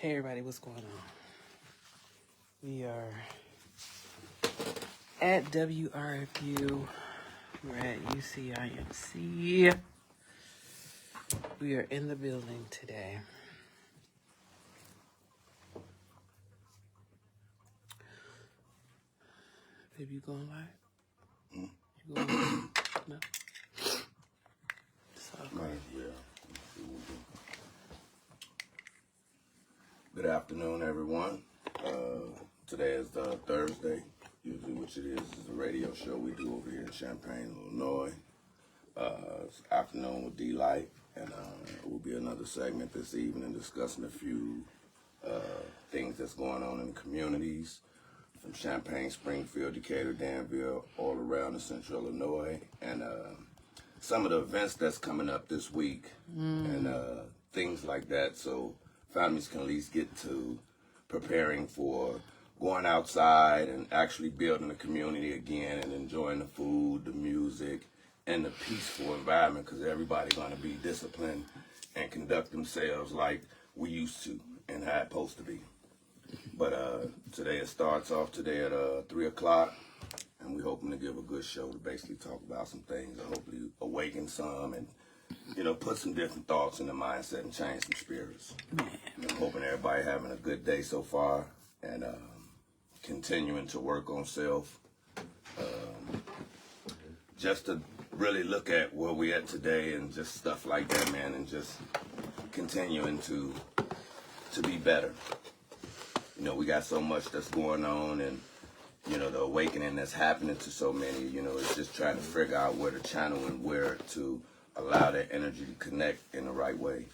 Hey everybody, what's going on? We are at WRFU. We're at UCIMC. We are in the building today. Baby, you going live? You going live? No? It's all good. Yeah. Good afternoon, everyone. Today is Thursday. Usually, which it is a radio show we do over here in Champaign, Illinois. It's afternoon with D-Light, and it will be another segment this evening discussing a few things that's going on in the communities from Champaign, Springfield, Decatur, Danville, all around the central Illinois, and some of the events that's coming up this week and things like that, so families can at least get to preparing for going outside and actually building a community again and enjoying the food, the music, and the peaceful environment, because everybody's going to be disciplined and conduct themselves like we used to and how it's supposed to be. But today it starts off today at 3 o'clock, and we're hoping to give a good show to basically talk about some things and hopefully awaken some and, you know, put some different thoughts in the mindset and change some spirits. And I'm hoping everybody having a good day so far and continuing to work on self. Just to really look at where we at today and just stuff like that, man, and just continuing to be better. You know, we got so much that's going on, and, you know, the awakening that's happening to so many, you know, it's just trying to figure out where to channel and where to allow that energy to connect in the right way.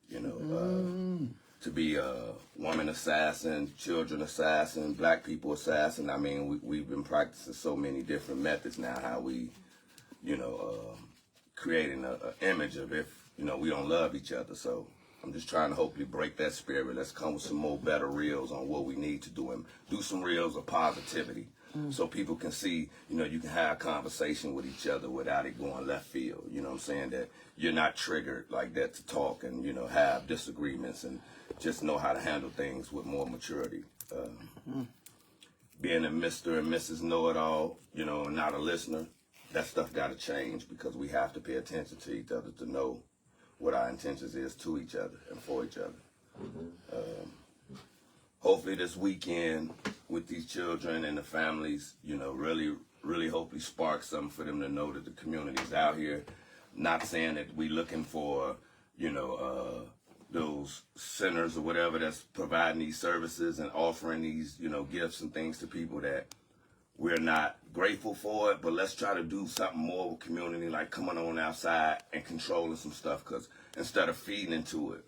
You know, to be a woman assassin, children assassin, black people assassin. I mean, we've been practicing so many different methods now, how we, you know, creating an image of if, you know, we don't love each other. So I'm just trying to hopefully break that spirit. Let's come with some more better reels on what we need to do and do some reels of positivity so people can see, you know, you can have conversation with each other without it going left field. You know what I'm saying? That you're not triggered like that to talk and, you know, have disagreements and just know how to handle things with more maturity. Being a Mr. and Mrs. Know-it-all, you know, and not a listener, that stuff got to change because we have to pay attention to each other to know what our intentions is to each other and for each other. Hopefully this weekend with these children and the families, you know, really hopefully spark something for them to know that the community is out here. Not saying that we looking for, you know, those centers or whatever that's providing these services and offering these, you know, gifts and things to people that we're not grateful for it, but let's try to do something more with community, like coming on outside and controlling some stuff, because instead of feeding into it,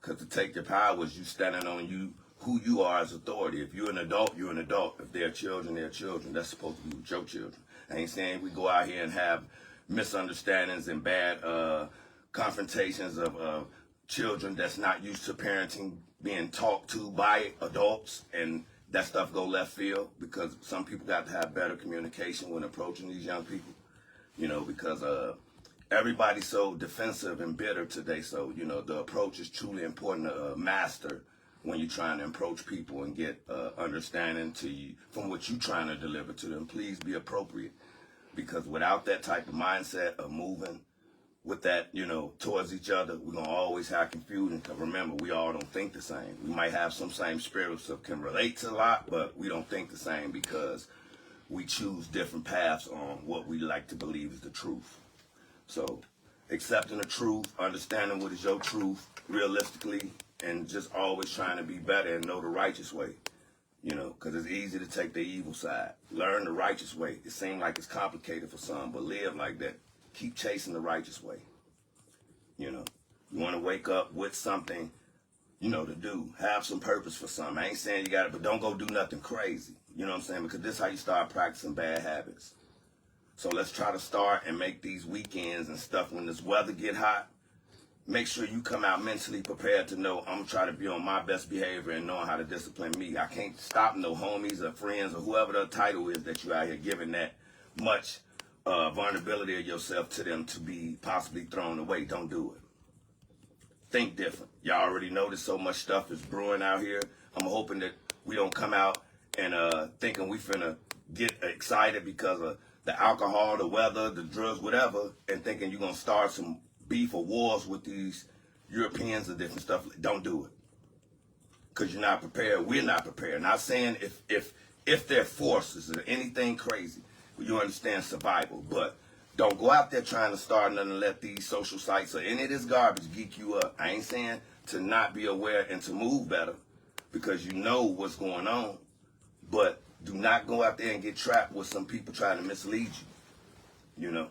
because to take your power is you standing on who you are as authority. If you're an adult, you're an adult. If they're children, they're children. That's supposed to be with your children. I ain't saying we go out here and have misunderstandings and bad confrontations of children that's not used to parenting being talked to by adults, and that stuff go left field, because some people got to have better communication when approaching these young people, you know, because everybody's so defensive and bitter today. So, you know, the approach is truly important to master when you're trying to approach people and get understanding to you from what you're trying to deliver to them. Please be appropriate, because without that type of mindset of moving with that, you know, towards each other, we're going to always have confusion, because remember, we all don't think the same. We might have some same spirits that can relate to a lot, but we don't think the same because we choose different paths on what we like to believe is the truth. So accepting the truth, understanding what is your truth realistically, and just always trying to be better and know the righteous way, you know, because it's easy to take the evil side. Learn the righteous way. It seems like it's complicated for some, but live like that. Keep chasing the righteous way. You know, you want to wake up with something, you know, to do. Have some purpose for something. I ain't saying you got it, but don't go do nothing crazy. You know what I'm saying? Because this is how you start practicing bad habits. So let's try to start and make these weekends and stuff when this weather get hot. Make sure you come out mentally prepared to know I'm trying to be on my best behavior and knowing how to discipline me. I can't stop no homies or friends or whoever the title is that you out here giving that much vulnerability of yourself to them to be possibly thrown away. Don't do it. think different. Y'all already know that so much stuff is brewing out here. I'm hoping that we don't come out and thinking we finna get excited because of the alcohol, the weather, the drugs, whatever, and thinking you're gonna start some beef or wars with these Europeans or different stuff. Don't do it. Because you're not prepared. We're not prepared. Not saying if they're forces or anything crazy, you understand survival. But don't go out there trying to start nothing and let these social sites or any of this garbage geek you up. I ain't saying to not be aware and to move better because you know what's going on. But do not go out there and get trapped with some people trying to mislead you. You know?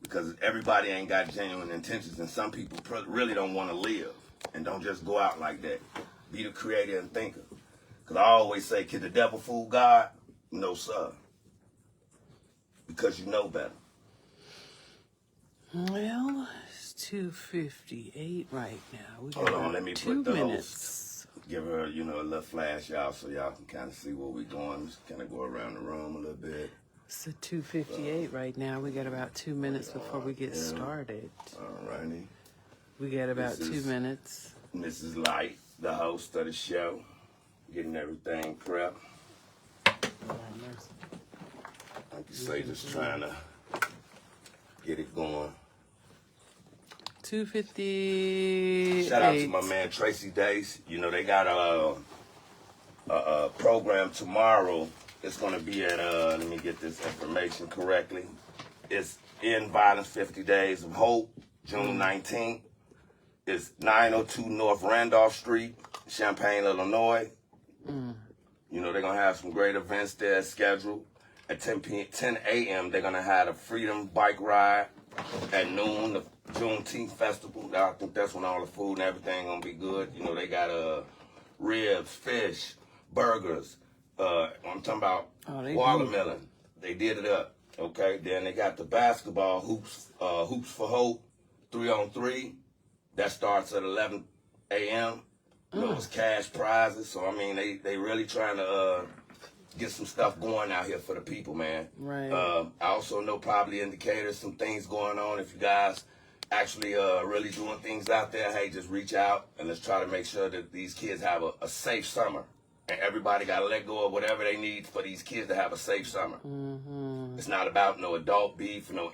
Because everybody ain't got genuine intentions, and some people really don't want to live. And don't just go out like that. Be the creator and thinker. Because I always say, can the devil fool God? No, sir. Because you know better. Well, it's 2:58 right now. We Hold on, let me put the minutes. host. Give her, a little flash, y'all, so y'all can kind of see where we're going. Just kind of go around the room a little bit. It's at 2:58 right now. We got about 2 minutes before we get started. All righty. We got about This 2 is- minutes. Mrs. Light, the host of the show, getting everything prepped. Like you say, just trying to get it going. 2:58. Shout out to my man Tracy Dace. They got a program tomorrow. It's going to be at, let me get this information correctly. It's End Violence 50 Days of Hope, June 19th. It's 902 North Randolph Street, Champaign, Illinois. They're going to have some great events there scheduled. At 10 a.m., they're going to have a Freedom Bike Ride. At noon, the Juneteenth Festival. I think that's when all the food and everything going to be good. They got ribs, fish, burgers. I'm talking about watermelon. They did it up. Okay, then they got the basketball hoops for hope, 3-on-3. That starts at 11 a.m. It's cash prizes. So, they really trying to get some stuff going out here for the people, man. Right. I also know probably indicators, some things going on. If you guys actually really doing things out there, hey, just reach out and let's try to make sure that these kids have a safe summer. And everybody got to let go of whatever they need for these kids to have a safe summer. Mm-hmm. It's not about no adult beef, no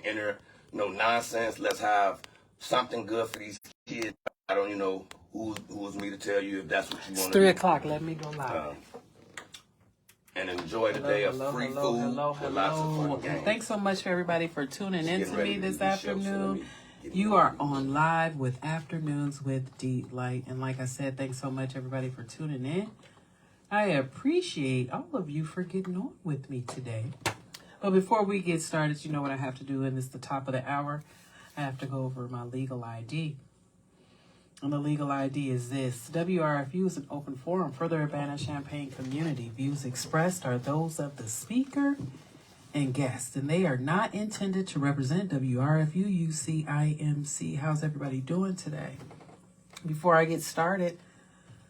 nonsense. Let's have something good for these kids. I don't know who was me to tell you if that's what you want to do. It's 3 o'clock. Let me go live. And enjoy the day of free food. Lots of fun games. Thanks so much for everybody for tuning in to me this afternoon. You are are on live with Afternoons with D-Light. And like I said, thanks so much everybody for tuning in. I appreciate all of you for getting on with me today. But before we get started, you know what I have to do, and it's the top of the hour. I have to go over my legal ID. And the legal ID is this. WRFU is an open forum for the Urbana-Champaign community. Views expressed are those of the speaker and guests, and they are not intended to represent WRFU UCIMC. How's everybody doing today? Before I get started,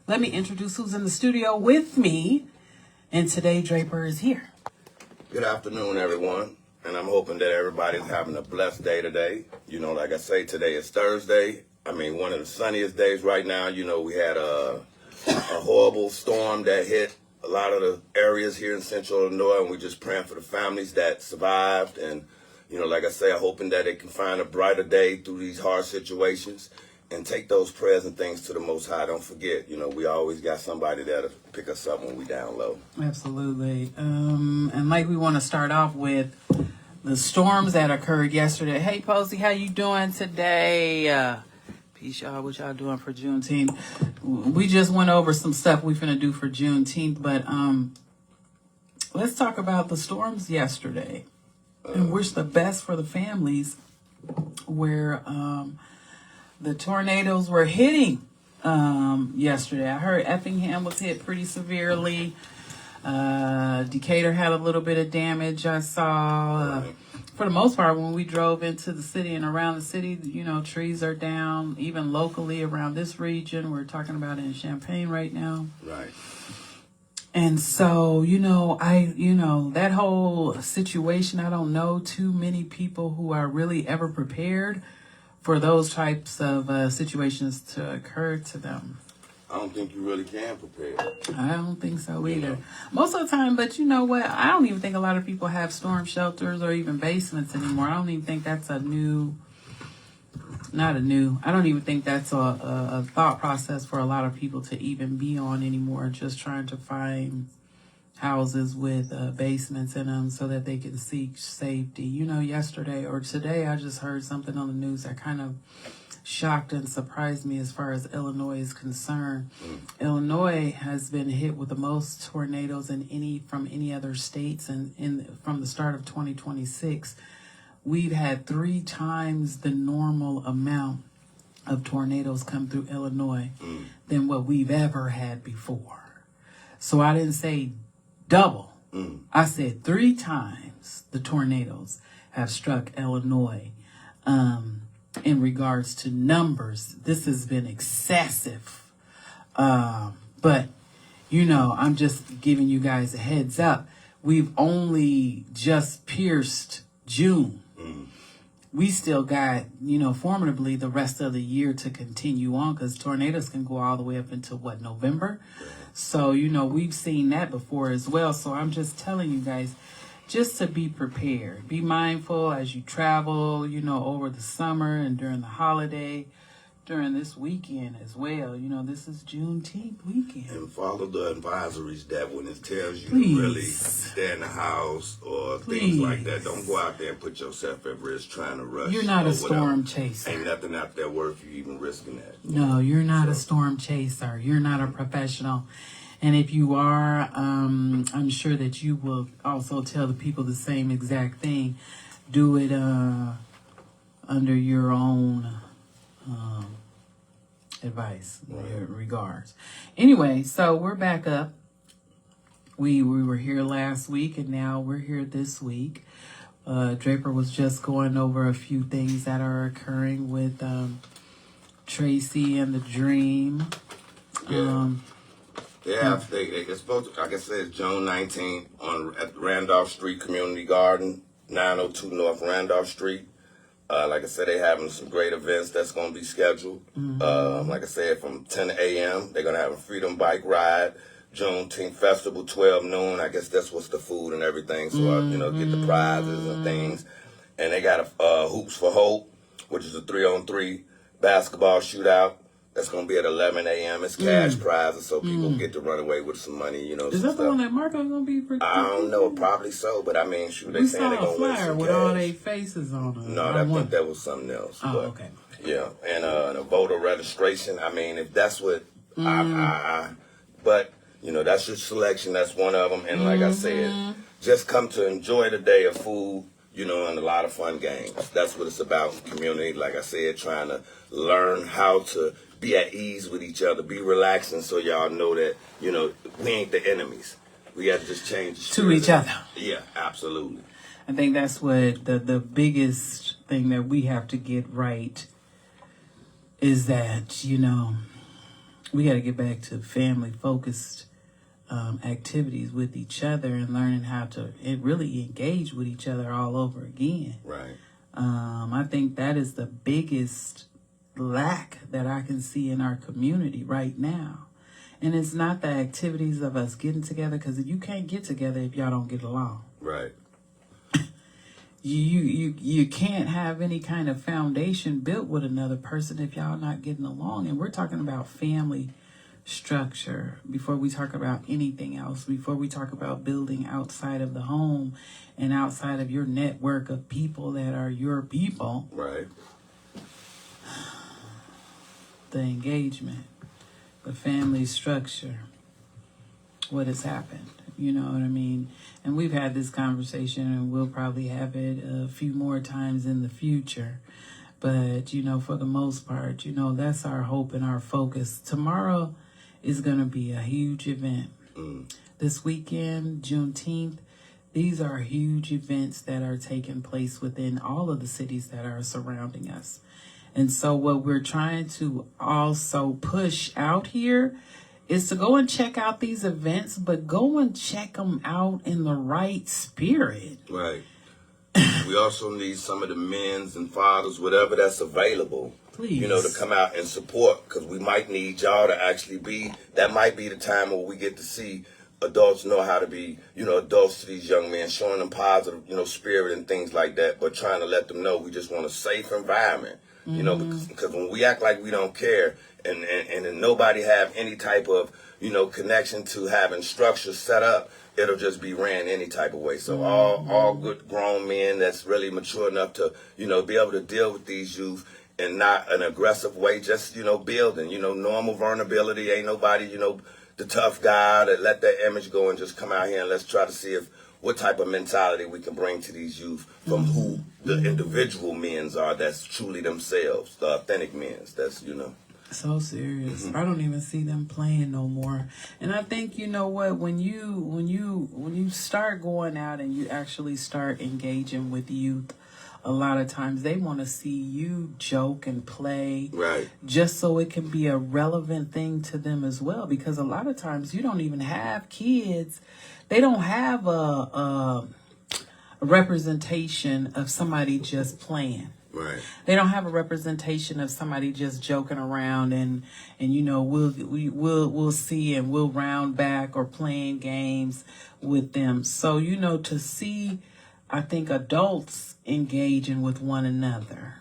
let me introduce who's in the studio with me. And today, Draper is here. Good afternoon, everyone. And I'm hoping that everybody's having a blessed day today. Like I say, today is Thursday. One of the sunniest days right now. We had a horrible storm that hit a lot of the areas here in Central Illinois, and we're just praying for the families that survived. And, like I say, I'm hoping that they can find a brighter day through these hard situations and take those prayers and things to the Most High. Don't forget, we always got somebody that'll pick us up when we down low. Absolutely. And like we want to start off with the storms that occurred yesterday. Hey, Posey, how you doing today? Peace, y'all. What y'all doing for Juneteenth? We just went over some stuff we finna do for Juneteenth, but let's talk about the storms yesterday and wish the best for the families where the tornadoes were hitting yesterday. I heard Effingham was hit pretty severely. Decatur had a little bit of damage, I saw. For the most part, when we drove into the city and around the city, trees are down, even locally around this region. We're talking about in Champaign right now. Right. And so, that whole situation, I don't know too many people who are really ever prepared for those types of situations to occur to them. I don't think you really can prepare. I don't think so either. Most of the time, but you know what? I don't even think a lot of people have storm shelters or even basements anymore. I don't even think that's I don't even think that's a thought process for a lot of people to even be on anymore, just trying to find houses with basements in them so that they can seek safety. You know, yesterday or today, I just heard something on the news that kind of shocked and surprised me as far as Illinois is concerned. Illinois has been hit with the most tornadoes from any other states, and from the start of 2026, we've had 3 times the normal amount of tornadoes come through Illinois than what we've ever had before. So I didn't say double. I said 3 times the tornadoes have struck Illinois. In regards to numbers, this has been excessive. But, you know, I'm just giving you guys a heads up. We've only just pierced June. We still got, you know, formidably the rest of the year to continue on, because tornadoes can go all the way up until November. So, you know, we've seen that before as well. So I'm just telling you guys, just to be prepared. Be mindful as you travel, you know, over the summer and during the holiday, during this weekend as well. You know, this is Juneteenth weekend. And follow the advisories that when it tells you Please. to really stay in the house or things like that, don't go out there and put yourself at risk trying to rush. You're not or a storm whatever. chaser. Ain't nothing out there worth you even risking that. No, you're not a storm chaser. You're not a professional. And if you are, I'm sure that you will also tell the people the same exact thing. Do it under your own advice, regards. Anyway, so we're back up. We were here last week, and now we're here this week. Draper was just going over a few things that are occurring with Tracy and the Dream. Yeah. It's supposed to, like I said, June 19th at Randolph Street Community Garden, 902 North Randolph Street. Like I said, they're having some great events that's going to be scheduled. Like I said, from 10 a.m., they're going to have a freedom bike ride, Juneteenth festival, 12 noon. I guess that's what's the food and everything. So, you know, get the prizes and things. And they got a Hoops for Hope, which is a 3-on-3 basketball shootout. That's going to be at 11 a.m. It's cash prizes, so people get to run away with some money, you know. Is that the one that Marco's going to be for? I don't know, probably so, but I mean, shoot, they saying they're going to win some with cash. all their faces on it. No, I think that was something else. Oh, but, okay. Yeah, and the voter registration, I mean, if that's what but, you know, that's your selection. That's one of them. And like I said, just come to enjoy the day of food, you know, and a lot of fun games. That's what it's about, community. Like I said, trying to learn how to be at ease with each other, be relaxing, so y'all know that, you know, we ain't the enemies. We got to just change to each other. Yeah, absolutely. I think that's what the biggest thing that we have to get right is that, you know, we got to get back to family-focused activities with each other and learning how to really engage with each other all over again. Right. I think that is the biggest lack that I can see in our community right now. And it's not the activities of us getting together, because you can't get together if y'all don't get along. Right. You can't have any kind of foundation built with another person if y'all not getting along. And we're talking about family structure before we talk about anything else, before we talk about building outside of the home and outside of your network of people that are your people. Right. The engagement, the family structure, what has happened, you know what I mean? And we've had this conversation, and we'll probably have it a few more times in the future. But, you know, for the most part, you know, that's our hope and our focus. Tomorrow is going to be a huge event. This weekend, Juneteenth, these are huge events that are taking place within all of the cities that are surrounding us. And so what we're trying to also push out here is to go and check out these events, but go and check them out in the right spirit. Right. we also need some of the men's and fathers, whatever that's available, Please. to come out and support, because we might need y'all to actually that might be the time where we get to see adults know how to be, adults to these young men, showing them positive, spirit and things like that, but trying to let them know we just want a safe environment, because when we act like we don't care and then nobody have any type of, connection to having structure set up, it'll just be ran any type of way. So all good grown men that's really mature enough to, be able to deal with these youth in not an aggressive way, just, building, normal vulnerability. Ain't nobody, the tough guy that let that image go and just come out here and let's try to see what type of mentality we can bring to these youth from who the individual men's are that's truly themselves, the authentic men's that's, So serious. I don't even see them playing no more. And I think, you know what, when you start going out and you actually start engaging with youth, a lot of times they want to see you joke and play, right, just so it can be a relevant thing to them as well. Because a lot of times you don't even have kids. They don't have a representation of somebody just playing. right. They don't have a representation of somebody just joking around and we'll see and we'll round back or playing games with them. So, to see, I think, adults engaging with one another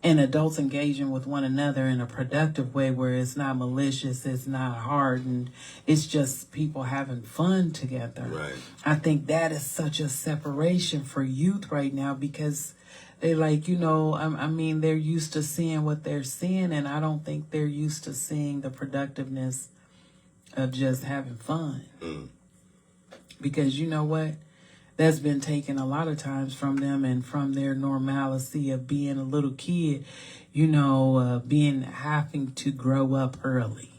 and adults engaging with one another in a productive way where it's not malicious, it's not hardened, it's just people having fun together. Right. I think that is such a separation for youth right now because they they're used to seeing what they're seeing, and I don't think they're used to seeing the productiveness of just having fun. Because you know what? That's been taken a lot of times from them and from their normalcy of being a little kid, having to grow up early,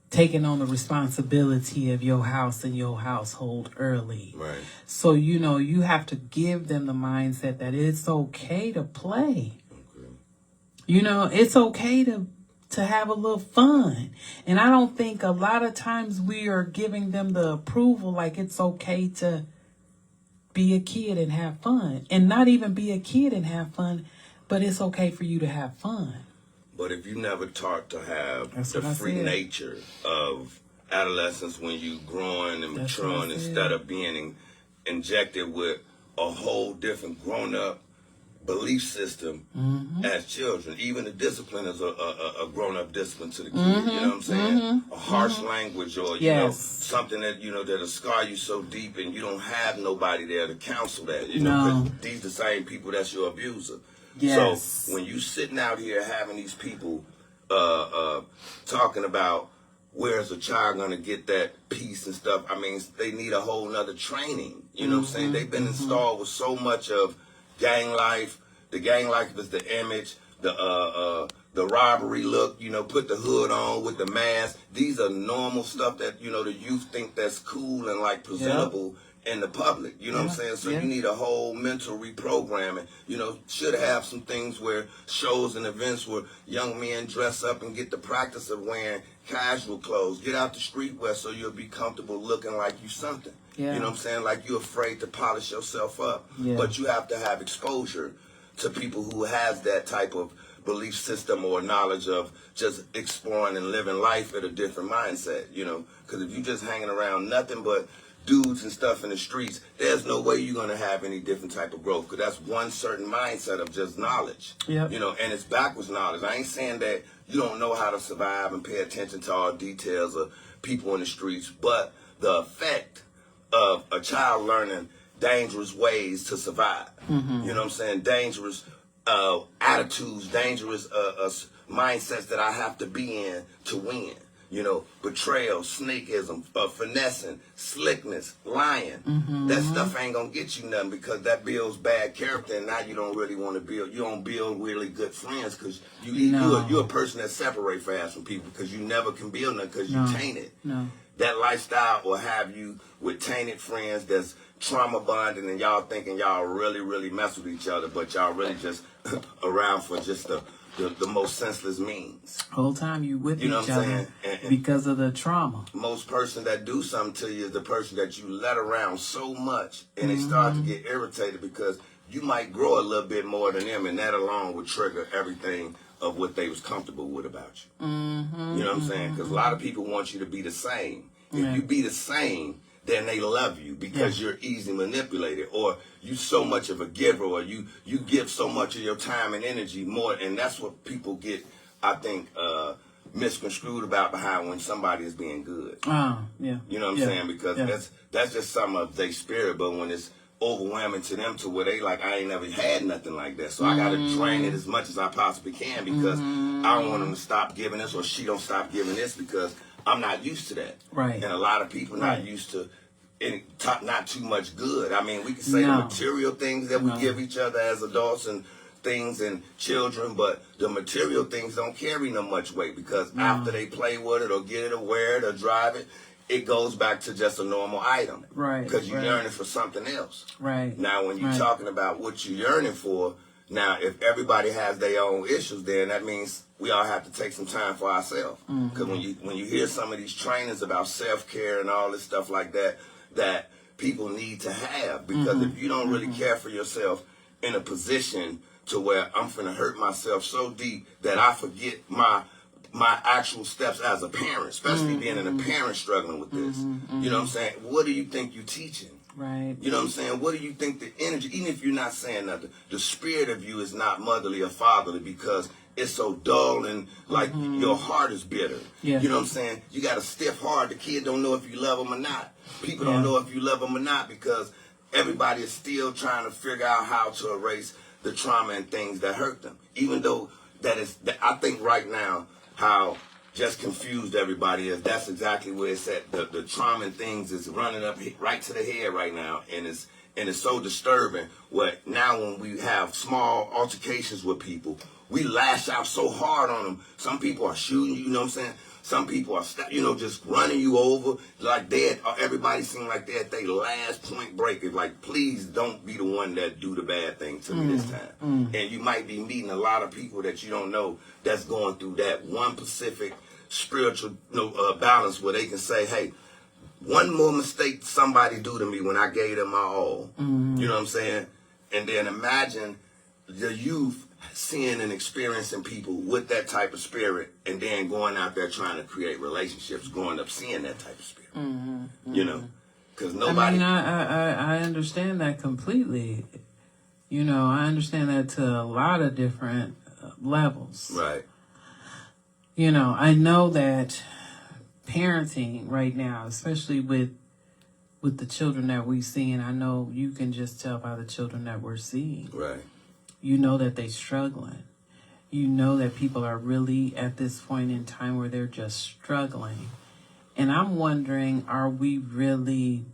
taking on the responsibility of your house and your household early. Right. So, you have to give them the mindset that it's okay to play. Okay. It's okay to have a little fun. And I don't think a lot of times we are giving them the approval like it's okay to be a kid and have fun. And not even be a kid and have fun, but it's okay for you to have fun. But if you never taught to have That's the what I free said. nature of adolescence when you growing and That's what I maturing said. instead of being injected with a whole different grown-up belief system as children. Even the discipline is a grown-up discipline to the kid. You know what I'm saying? A harsh language or, Yes. something that, that'll scar you so deep and you don't have nobody there to counsel that. No. 'Cause these the same people that's your abuser. Yes. So when you sitting out here having these people talking about where's a child going to get that peace and stuff, I mean, they need a whole nother training. You know what I'm saying? They've been installed with so much of gang life. The gang life is the image, the robbery look, put the hood on with the mask. These are normal stuff that, the youth think that's cool and like presentable in the public. You know what I'm saying? So you need a whole mental reprogramming. Should have some things where shows and events where young men dress up and get the practice of wearing casual clothes. Get out the streetwear so you'll be comfortable looking like you something. Yeah. You know what I'm saying? Like you're afraid to polish yourself up. Yeah. But you have to have exposure to people who has that type of belief system or knowledge of just exploring and living life at a different mindset, because if you just hanging around nothing but dudes and stuff in the streets, there's no way you're going to have any different type of growth, because that's one certain mindset of just knowledge. Yep. And it's backwards knowledge. I ain't saying that you don't know how to survive and pay attention to all details of people in the streets, but the effect of a child learning dangerous ways to survive. You know what I'm saying? Dangerous attitudes, dangerous mindsets that I have to be in to win. Betrayal, snakeism, finessing, slickness, lying. That stuff ain't gonna get you nothing, because that builds bad character, and now you don't really want to build. You don't build really good friends, because you're a person that separates fast from people, because you never can build nothing because you tainted. No. That lifestyle will have you with tainted friends that's trauma bonding, and y'all thinking y'all really, really mess with each other, but y'all really just around for just the most senseless means. Whole time you with You know each what I'm other saying? And because of the trauma. most person that do something to you is the person that you let around so much, and they start to get irritated because you might grow a little bit more than them, and that alone would trigger everything of what they was comfortable with about you. You know what I'm saying? Because a lot of people want you to be the same. If you be the same, then they love you because you're easily manipulated, or you so much of a giver, or you give so much of your time and energy more, and that's what people get, I think, misconstrued about behind when somebody is being good. You know what I'm saying? Because that's just some of their spirit, but when it's overwhelming to them to where they like, I ain't never had nothing like that, so I gotta drain it as much as I possibly can because I don't want them to stop giving this, or she don't stop giving this because I'm not used to that. Right. And a lot of people not used to not too much good. I mean, we can say the material things that we give each other as adults and things and children, but the material things don't carry no much weight because after they play with it or get it or wear it or drive it, it goes back to just a normal item. Right. Because you're yearning for something else. Right. Now, when you're talking about what you're yearning for, now, if everybody has their own issues, then that means we all have to take some time for ourselves. Because when you hear some of these trainings about self-care and all this stuff like that, that people need to have. Because if you don't really care for yourself in a position to where I'm finna hurt myself so deep that I forget my actual steps as a parent, especially being a parent struggling with this. You know what I'm saying? What do you think you're teaching? Right. You know what I'm saying? What do you think the energy, even if you're not saying nothing, the spirit of you is not motherly or fatherly because it's so dull and like your heart is bitter. Yeah. You know what I'm saying? You got a stiff heart. The kid don't know if you love them or not. People don't know if you love them or not because everybody is still trying to figure out how to erase the trauma and things that hurt them. Even though I think right now, how just confused everybody is. That's exactly where it's at. The trauma and things is running up right to the head right now, and it's so disturbing. What now when we have small altercations with people, we lash out so hard on them. Some people are shooting you. You know what I'm saying? Some people are just running you over like dead. Everybody seems like they're at their last point break. It's like, please don't be the one that do the bad thing to me this time. And you might be meeting a lot of people that you don't know that's going through that one specific spiritual balance where they can say, hey, one more mistake somebody do to me when I gave them my all. You know what I'm saying? And then imagine the youth seeing and experiencing people with that type of spirit and then going out there trying to create relationships, growing up seeing that type of spirit. You know, because nobody... I mean, I understand that completely. You know, I understand that to a lot of different levels. Right. You know, I know that parenting right now, especially with the children that we see, and I know you can just tell by the children that we're seeing. Right. You know that they're struggling. You know that people are really at this point in time where they're just struggling. And I'm wondering, are we really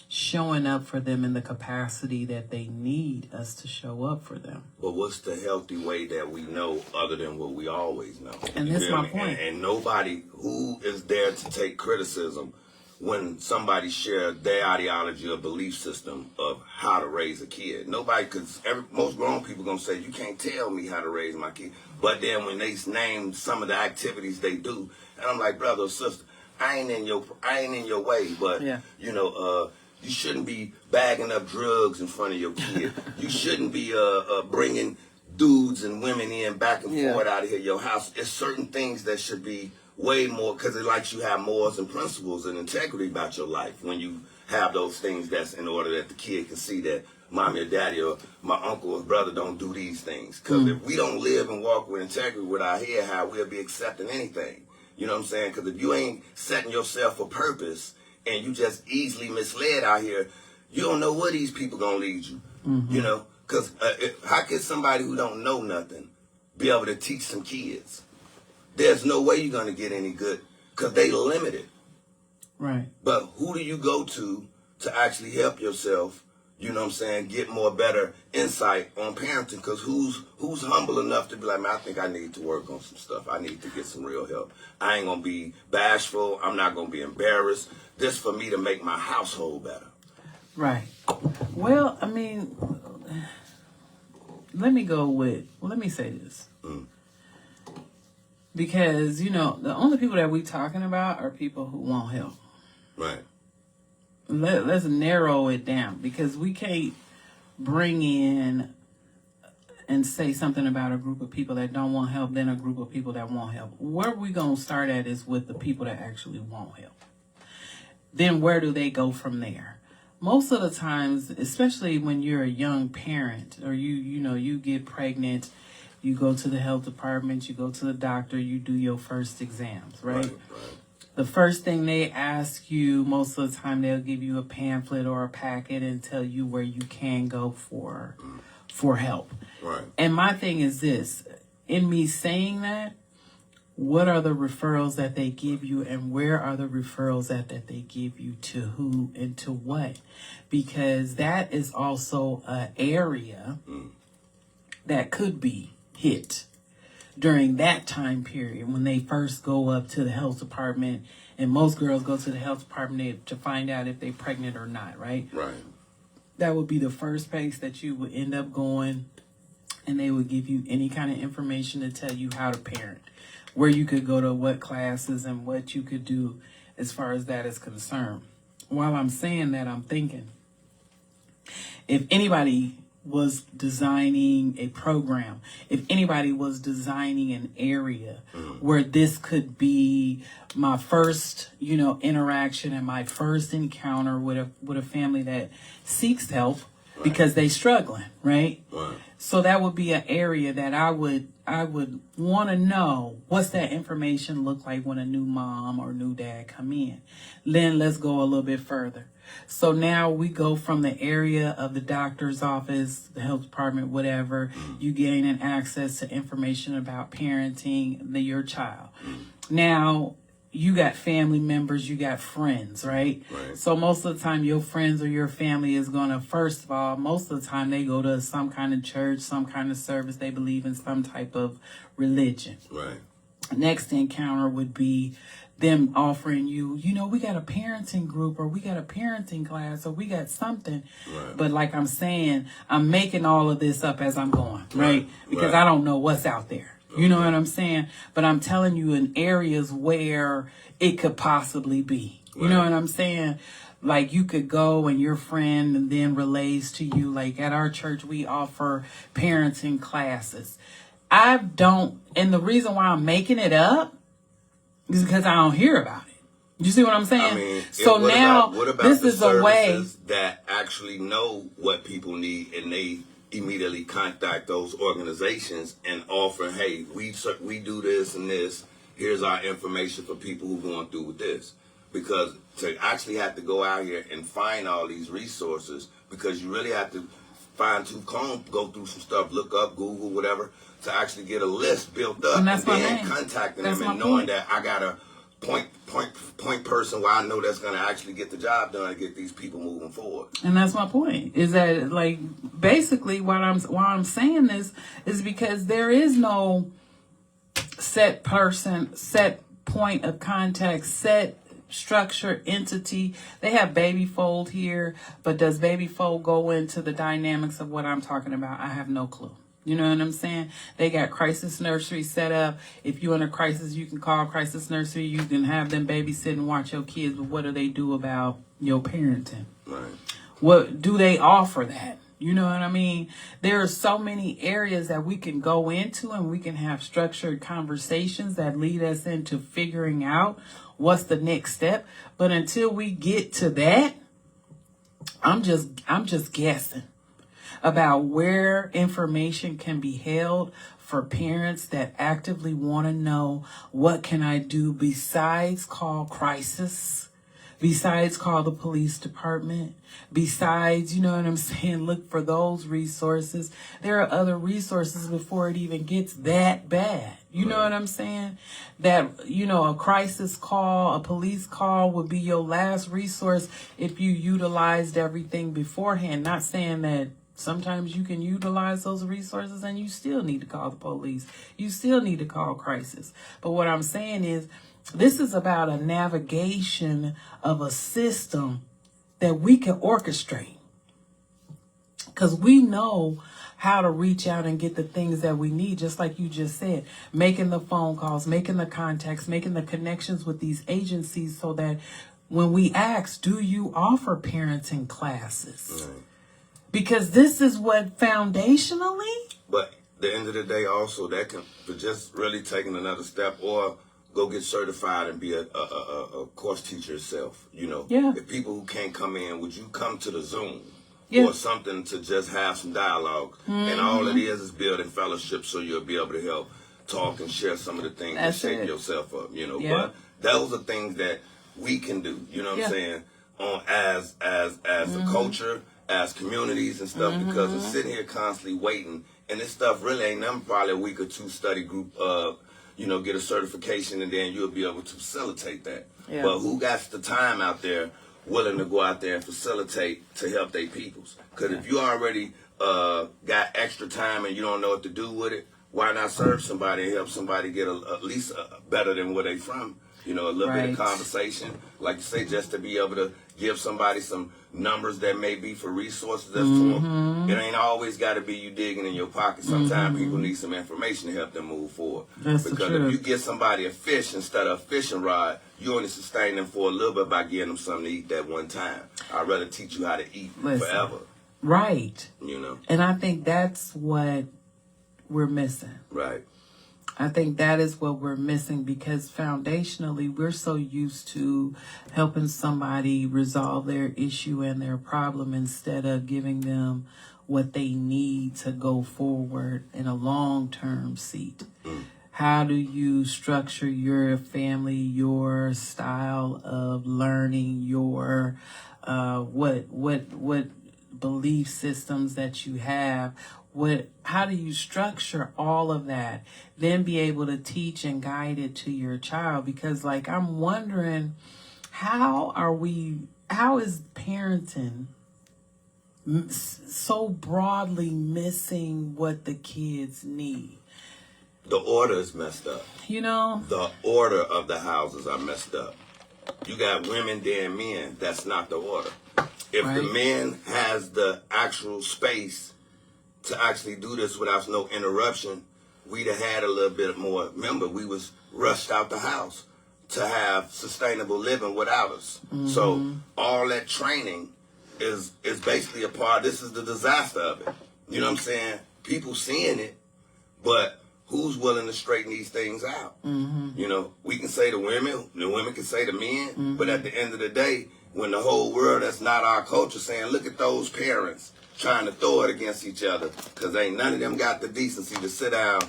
showing up for them in the capacity that they need us to show up for them? But what's the healthy way that we know other than what we always know? And that's my point. And nobody who is there to take criticism when somebody shares their ideology or belief system of how to raise a kid. Nobody, because most grown people going to say, you can't tell me how to raise my kid. But then when they name some of the activities they do, and I'm like, brother or sister, I ain't in your way, but you shouldn't be bagging up drugs in front of your kid. You shouldn't be bringing dudes and women in back and forth out of here, your house. It's certain things that should be way more, because it likes you have morals and principles and integrity about your life when you have those things. That's in order that the kid can see that mommy or daddy or my uncle or brother don't do these things. Because if we don't live and walk with integrity with our head high, we'll be accepting anything. You know what I'm saying? Because if you ain't setting yourself for purpose and you just easily misled out here, you don't know where these people gonna lead you. You know? Because how can somebody who don't know nothing be able to teach some kids? There's no way you're going to get any good because they limited. Right. But who do you go to actually help yourself, you know what I'm saying, get more better insight on parenting? Because who's humble enough to be like, man, I think I need to work on some stuff. I need to get some real help. I ain't going to be bashful. I'm not going to be embarrassed. This for me to make my household better. Right. Well, I mean, let me say this. Because, you know, the only people that we talking about are people who want help. Right. Let's narrow it down, because we can't bring in and say something about a group of people that don't want help, then a group of people that want help. Where we going to start at is with the people that actually want help. Then where do they go from there? Most of the times, especially when you're a young parent, or you get pregnant, you go to the health department, you go to the doctor, you do your first exams, right? The first thing they ask you, most of the time, they'll give you a pamphlet or a packet and tell you where you can go for help. Right. And my thing is this, in me saying that, what are the referrals that they give you, and where are the referrals that they give you to who and to what? Because that is also an area that could be hit during that time period when they first go up to the health department. And most girls go to the health department to find out if they're pregnant or not, right? Right. That would be the first place that you would end up going, and they would give you any kind of information to tell you how to parent, where you could go to what classes and what you could do as far as that is concerned. While I'm saying that, I'm thinking, if anybody was designing a program, if anybody was designing an area where this could be my first, interaction and my first encounter with a family that seeks help because they struggling, right? Right. So that would be an area that I would want to know, what's that information look like when a new mom or new dad come in. Then let's go a little bit further. So now we go from the area of the doctor's office, the health department, whatever. You gain an access to information about parenting your child. Now, you got family members, you got friends, right? Right. So most of the time your friends or your family is going to, first of all, most of the time they go to some kind of church, some kind of service. They believe in some type of religion. Right. Next encounter would be them offering you, we got a parenting group, or we got a parenting class, or we got something. Right. But like I'm saying, I'm making all of this up as I'm going, right? Because Right. I don't know what's out there. You know what I'm saying? But I'm telling you in areas where it could possibly be. You know what I'm saying? Like you could go and your friend then relays to you. Like at our church, we offer parenting classes. And the reason why I'm making it up is because I don't hear about it. You see what I'm saying? I mean, so now what about this the is a way services that actually know what people need, and they immediately contact those organizations and offer, hey, we do this and this. Here's our information for people who are going through with this. Because to actually have to go out here and find all these resources, because you really have to go through some stuff, look up, Google, whatever, to actually get a list built up, And that's and then my name. contacting That's them my and knowing point. that I got a point person where I know that's going to actually get the job done and get these people moving forward. And that's my point, is that like basically why I'm saying this is because there is no set person, set point of contact, set structure, entity. They have Baby Fold here, but does Baby Fold go into the dynamics of what I'm talking about? I have no clue. You know what I'm saying? They got crisis nursery set up. If you're in a crisis, you can call crisis nursery. You can have them babysit and watch your kids. But what do they do about your parenting? Right. What do they offer that? You know what I mean? There are so many areas that we can go into, and we can have structured conversations that lead us into figuring out what's the next step. But until we get to that, I'm just guessing about where information can be held for parents that actively want to know, what can I do besides call crisis, besides call the police department, besides, you know what I'm saying, look for those resources. There are other resources before it even gets that bad. You know what I'm saying? That, a crisis call, a police call would be your last resource if you utilized everything beforehand. Not saying that sometimes you can utilize those resources and you still need to call the police. You still need to call crisis. But what I'm saying is, this is about a navigation of a system that we can orchestrate. Because we know how to reach out and get the things that we need, just like you just said, making the phone calls, making the contacts, making the connections with these agencies so that when we ask, do you offer parenting classes? Right. Because this is what foundationally. But at the end of the day, also, that can, for just really taking another step, or go get certified and be a course teacher yourself. You know, Yeah. if people who can't come in, would you come to the Zoom? Yeah. Or something to just have some dialogue. And all it is building fellowship so you'll be able to help talk and share some of the things That's that shape it. yourself up, you know. Yeah. But those are things that we can do, you know what Yeah. I'm saying, as a culture, as communities and stuff, because we're sitting here constantly waiting, and this stuff really ain't nothing, probably a week or two study group, you know, get a certification, and then you'll be able to facilitate that. Yeah. But who got the time out there willing to go out there and facilitate to help their peoples? Because if you already got extra time and you don't know what to do with it, why not serve somebody and help somebody get at least better than where they from? You know, a little bit of Right. conversation, like you say, just to be able to give somebody some numbers that may be for resources that's to them. It ain't always got to be you digging in your pocket. Sometimes people need some information to help them move forward. That's the because truth. if you get somebody a fish instead of a fishing rod, you only sustain them for a little bit by giving them something to eat that one time. I'd rather teach you how to eat Listen. forever, Right. you know? And I think that's what we're missing. Right. I think that is what we're missing, because foundationally we're so used to helping somebody resolve their issue and their problem instead of giving them what they need to go forward in a long-term seat. How do you structure your family, your style of learning, your what belief systems that you have? How do you structure all of that? Then be able to teach and guide it to your child, because like I'm wondering, how is parenting so broadly missing what the kids need? The order is messed up. You know? The order of the houses are messed up. You got women, then men. That's not the order. If the Right. man has the actual space to actually do this without no interruption, we'd have had a little bit more. Remember, we was rushed out the house to have sustainable living without us. So all that training is basically a part. This is the disaster of it. You know what I'm saying? People seeing it, but who's willing to straighten these things out? You know, we can say the women can say the men, but at the end of the day, when the whole world, that's not our culture, saying, look at those parents trying to throw it against each other, because ain't none of them got the decency to sit down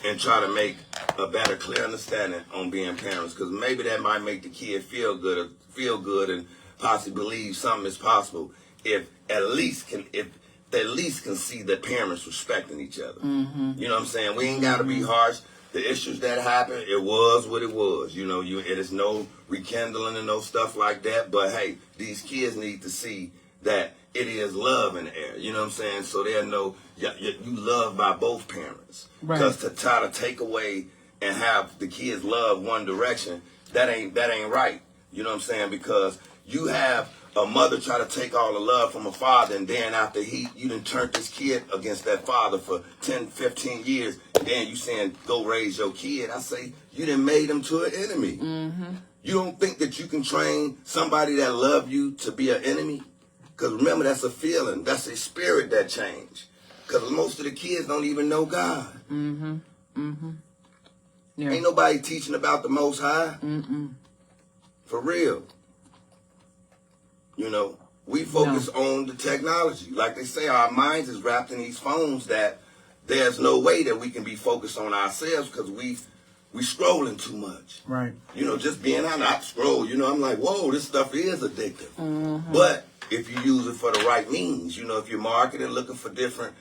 and try to make a better, clear understanding on being parents, because maybe that might make the kid feel good and possibly believe something is possible if they at least can see that parents respecting each other. You know what I'm saying? We ain't got to be harsh. The issues that happened, it was what it was. You know, it is no rekindling and no stuff like that. But hey, these kids need to see that it is love in the air. You know what I'm saying? So they'll know you love by both parents. Right. Because to try to take away and have the kids love one direction, that ain't right. You know what I'm saying? Because you have a mother try to take all the love from a father, and then after you done turned this kid against that father for 10, 15 years, and then you saying, go raise your kid. I say, you done made him to an enemy. You don't think that you can train somebody that love you to be an enemy? Because remember, that's a feeling. That's a spirit that change. Because most of the kids don't even know God. Yeah. Ain't nobody teaching about the Most High. For real. You know, we focus on the technology. Like they say, our minds is wrapped in these phones that there's no way that we can be focused on ourselves, because we scrolling too much. Right. You know, just being on I scroll, you know, I'm like, whoa, this stuff is addictive. But if you use it for the right means, you know, if you're marketing, looking for different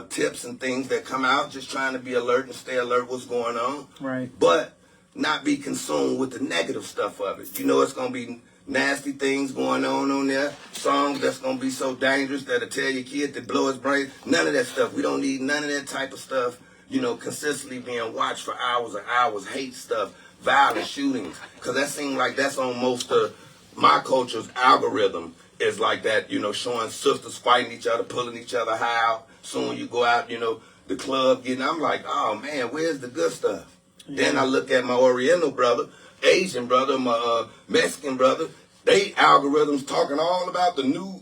tips and things that come out, just trying to be alert and stay alert what's going on. Right. But not be consumed with the negative stuff of it. You know, it's going to be nasty things going on there, songs that's going to be so dangerous that'll tell your kid to blow his brain. None of that stuff. We don't need none of that type of stuff, you know, consistently being watched for hours and hours, hate stuff, violent shootings. Because that seems like that's on most of my culture's algorithm is like that, you know, showing sisters fighting each other, pulling each other out, Soon you go out, the club getting, I'm like, oh man, where's the good stuff? Yeah. Then I look at my Oriental brother, Asian brother, my Mexican brother. They algorithms talking all about the new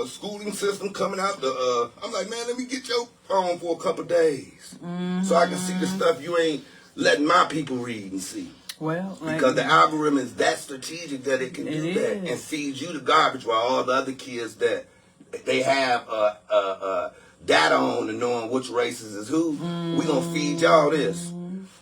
schooling system coming out. I'm like, man, let me get your phone for a couple days so I can see the stuff you ain't letting my people read and see. Well, because the algorithm is that strategic that it can do that and feeds you the garbage while all the other kids that they have data on and knowing which races is who, we gonna feed y'all this.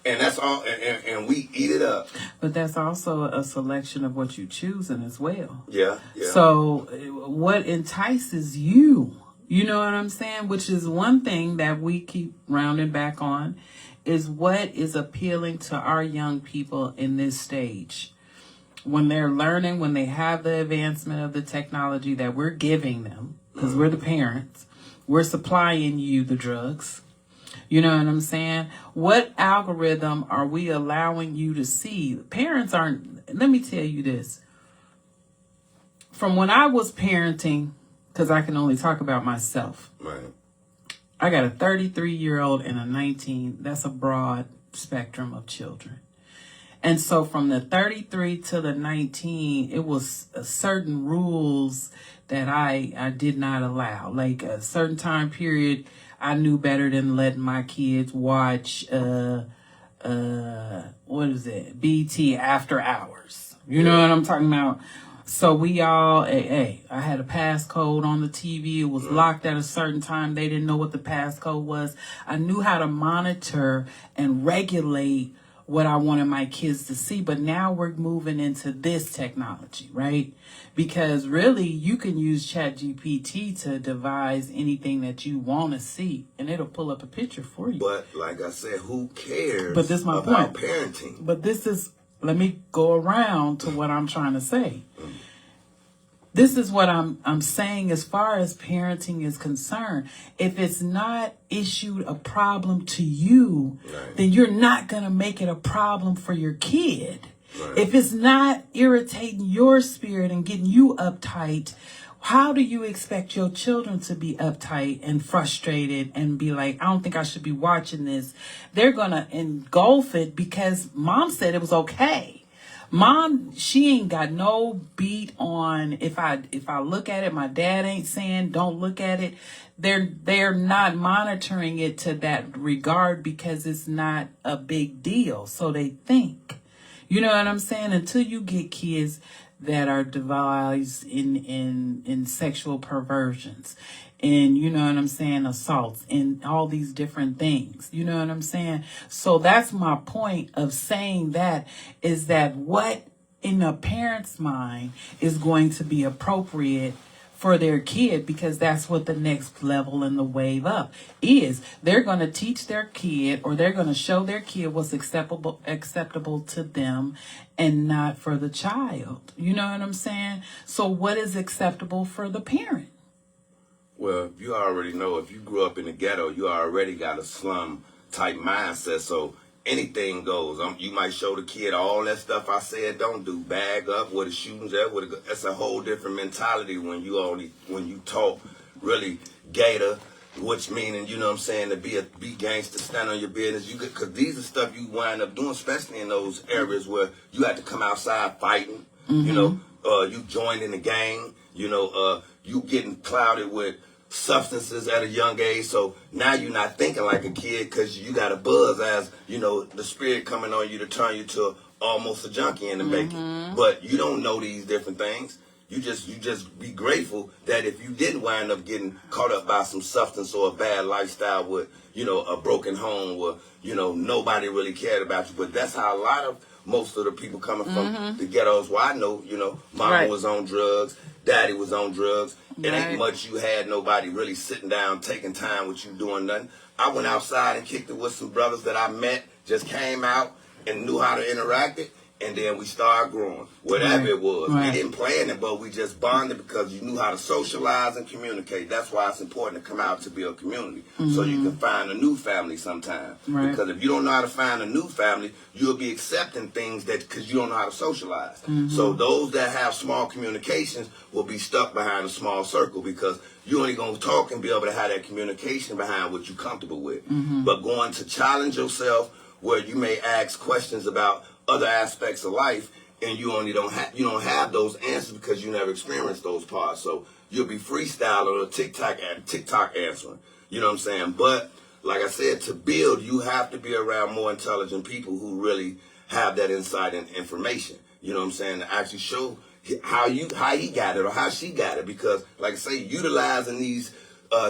And that's all, and we eat it up. But that's also a selection of what you choosing as well. Yeah. So what entices you, you know what I'm saying? Which is one thing that we keep rounding back on, is what is appealing to our young people in this stage. When they're learning, when they have the advancement of the technology that we're giving them, because we're the parents, we're supplying you the drugs. You know what I'm saying? What algorithm are we allowing you to see? Parents aren't, let me tell you this. From when I was parenting, because I can only talk about myself. Right. I got a 33-year-old and a 19. That's a broad spectrum of children. And so from the 33 to the 19, it was certain rules that I did not allow. Like a certain time period, I knew better than letting my kids watch, BT After Hours. You know what I'm talking about? So we all, I had a passcode on the TV. It was locked at a certain time. They didn't know what the passcode was. I knew how to monitor and regulate what I wanted my kids to see. But now we're moving into this technology, right? Because really, you can use ChatGPT to devise anything that you want to see, and it'll pull up a picture for you. But like I said, who cares but this is my about point. Parenting? But this is, let me go around to what I'm trying to say. This is what I'm saying as far as parenting is concerned. If it's not issued a problem to you, right, then you're not going to make it a problem for your kid. Right. If it's not irritating your spirit and getting you uptight, how do you expect your children to be uptight and frustrated and be like, I don't think I should be watching this? They're going to engulf it because mom said it was okay. Mom, she ain't got no beat on if I look at it, my dad ain't saying don't look at it. They're not monitoring it to that regard because it's not a big deal. So they think. You know what I'm saying? Until you get kids that are devised in sexual perversions and, you know what I'm saying, assaults and all these different things. You know what I'm saying? So that's my point of saying that, is that what in a parent's mind is going to be appropriate for their kid, because that's what the next level in the wave up is. They're going to teach their kid, or they're going to show their kid what's acceptable to them and not for the child. You know what I'm saying? So what is acceptable for the parent? Well, you already know, if you grew up in the ghetto, you already got a slum type mindset. So anything goes. You might show the kid all that stuff I said don't do. Bag up, where the shooting's at. That's a whole different mentality when you talk really gator, which meaning, you know what I'm saying, to be gangster, stand on your business. Because these are stuff you wind up doing, especially in those areas where you have to come outside fighting. Mm-hmm. You know, you joined in the gang. You know, you getting clouded with substances at a young age, so now you're not thinking like a kid because you got a buzz, as you know, the spirit coming on you to turn you to almost a junkie in the making. But you don't know these different things. You just be grateful that if you didn't wind up getting caught up by some substance or a bad lifestyle with, you know, a broken home where, you know, nobody really cared about you. But that's how most of the people coming from the ghettos where I know, you know, mama was on drugs, daddy was on drugs. It ain't much you had nobody really sitting down, taking time with you doing nothing. I went outside and kicked it with some brothers that I met, just came out and knew how to interact it. and then we started growing. Whatever it was. Right. We didn't plan it, but we just bonded because you knew how to socialize and communicate. That's why it's important to come out to build community. So you can find a new family sometime. Right. Because if you don't know how to find a new family, you'll be accepting things that because you don't know how to socialize. So those that have small communications will be stuck behind a small circle because you're only going to talk and be able to have that communication behind what you're comfortable with. But going to challenge yourself where you may ask questions about other aspects of life and you don't have those answers because you never experienced those parts. So you'll be freestyling or TikTok answering. You know what I'm saying? But like I said, to build, you have to be around more intelligent people who really have that insight and information. You know what I'm saying? To actually show how he got it or how she got it. Because like I say, utilizing these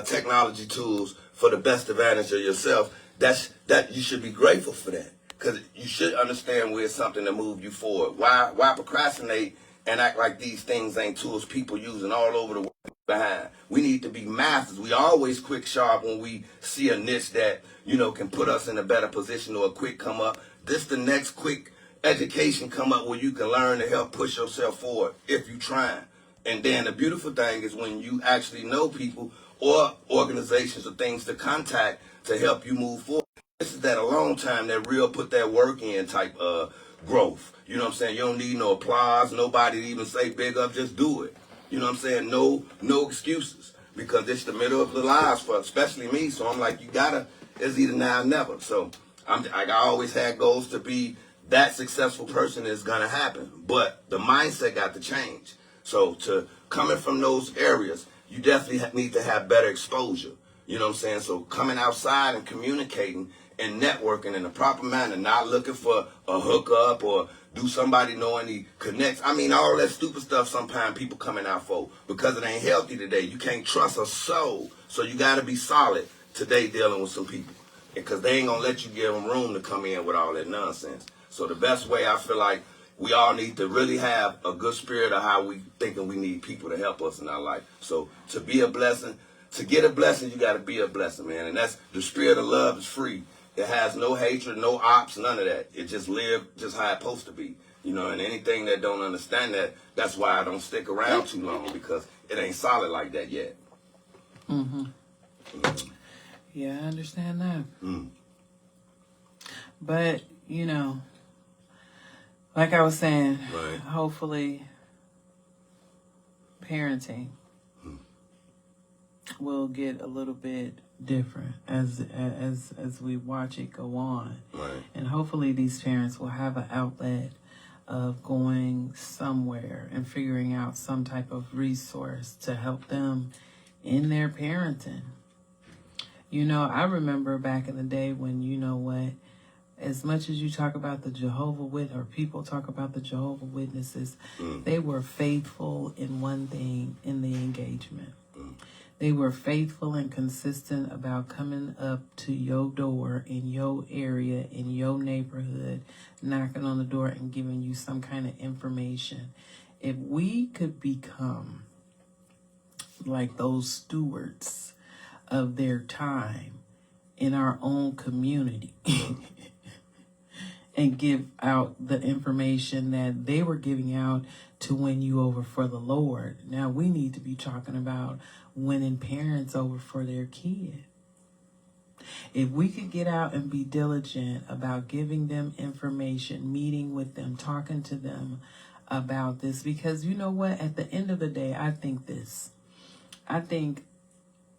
technology tools for the best advantage of yourself, that you should be grateful for that. Because you should understand where it's something to move you forward. Why procrastinate and act like these things ain't tools people using all over the world behind? We need to be masters. We always quick sharp when we see a niche that, can put us in a better position or a quick come up. This the next quick education come up where you can learn to help push yourself forward if you try. And then the beautiful thing is when you actually know people or organizations or things to contact to help you move forward. This is that a long time, that real put that work in type of growth. You know what I'm saying? You don't need no applause, nobody to even say big up, just do it. You know what I'm saying? No excuses. Because it's the middle of the lives for especially me. So I'm like, it's either now or never. So I always had goals to be that successful person is gonna happen. But the mindset got to change. So to coming from those areas, you definitely need to have better exposure. You know what I'm saying? So coming outside and communicating and networking in a proper manner, not looking for a hookup or do somebody know any connects. I mean, all that stupid stuff sometimes people coming out for because it ain't healthy today. You can't trust a soul. So you got to be solid today dealing with some people because they ain't going to let you give them room to come in with all that nonsense. So the best way I feel like we all need to really have a good spirit of how we thinking we need people to help us in our life. So to be a blessing, to get a blessing, you got to be a blessing, man. And that's the spirit of love is free. It has no hatred, no ops, none of that. It just live just how it's supposed to be. And anything that don't understand that, that's why I don't stick around too long because it ain't solid like that yet. Yeah, I understand that. But, like I was saying, right. Hopefully parenting will get a little bit different as we watch it go on. Right. And hopefully these parents will have an outlet of going somewhere and figuring out some type of resource to help them in their parenting. I remember back in the day when, as much as you talk about the Jehovah Witness, or people talk about the Jehovah Witnesses, they were faithful in one thing in the engagement. They were faithful and consistent about coming up to your door in your area, in your neighborhood, knocking on the door and giving you some kind of information. If we could become like those stewards of their time in our own community and give out the information that they were giving out to win you over for the Lord. Now we need to be talking about winning parents over for their kid. If we could get out and be diligent about giving them information, meeting with them, talking to them about this, because you know what? At the end of the day, I think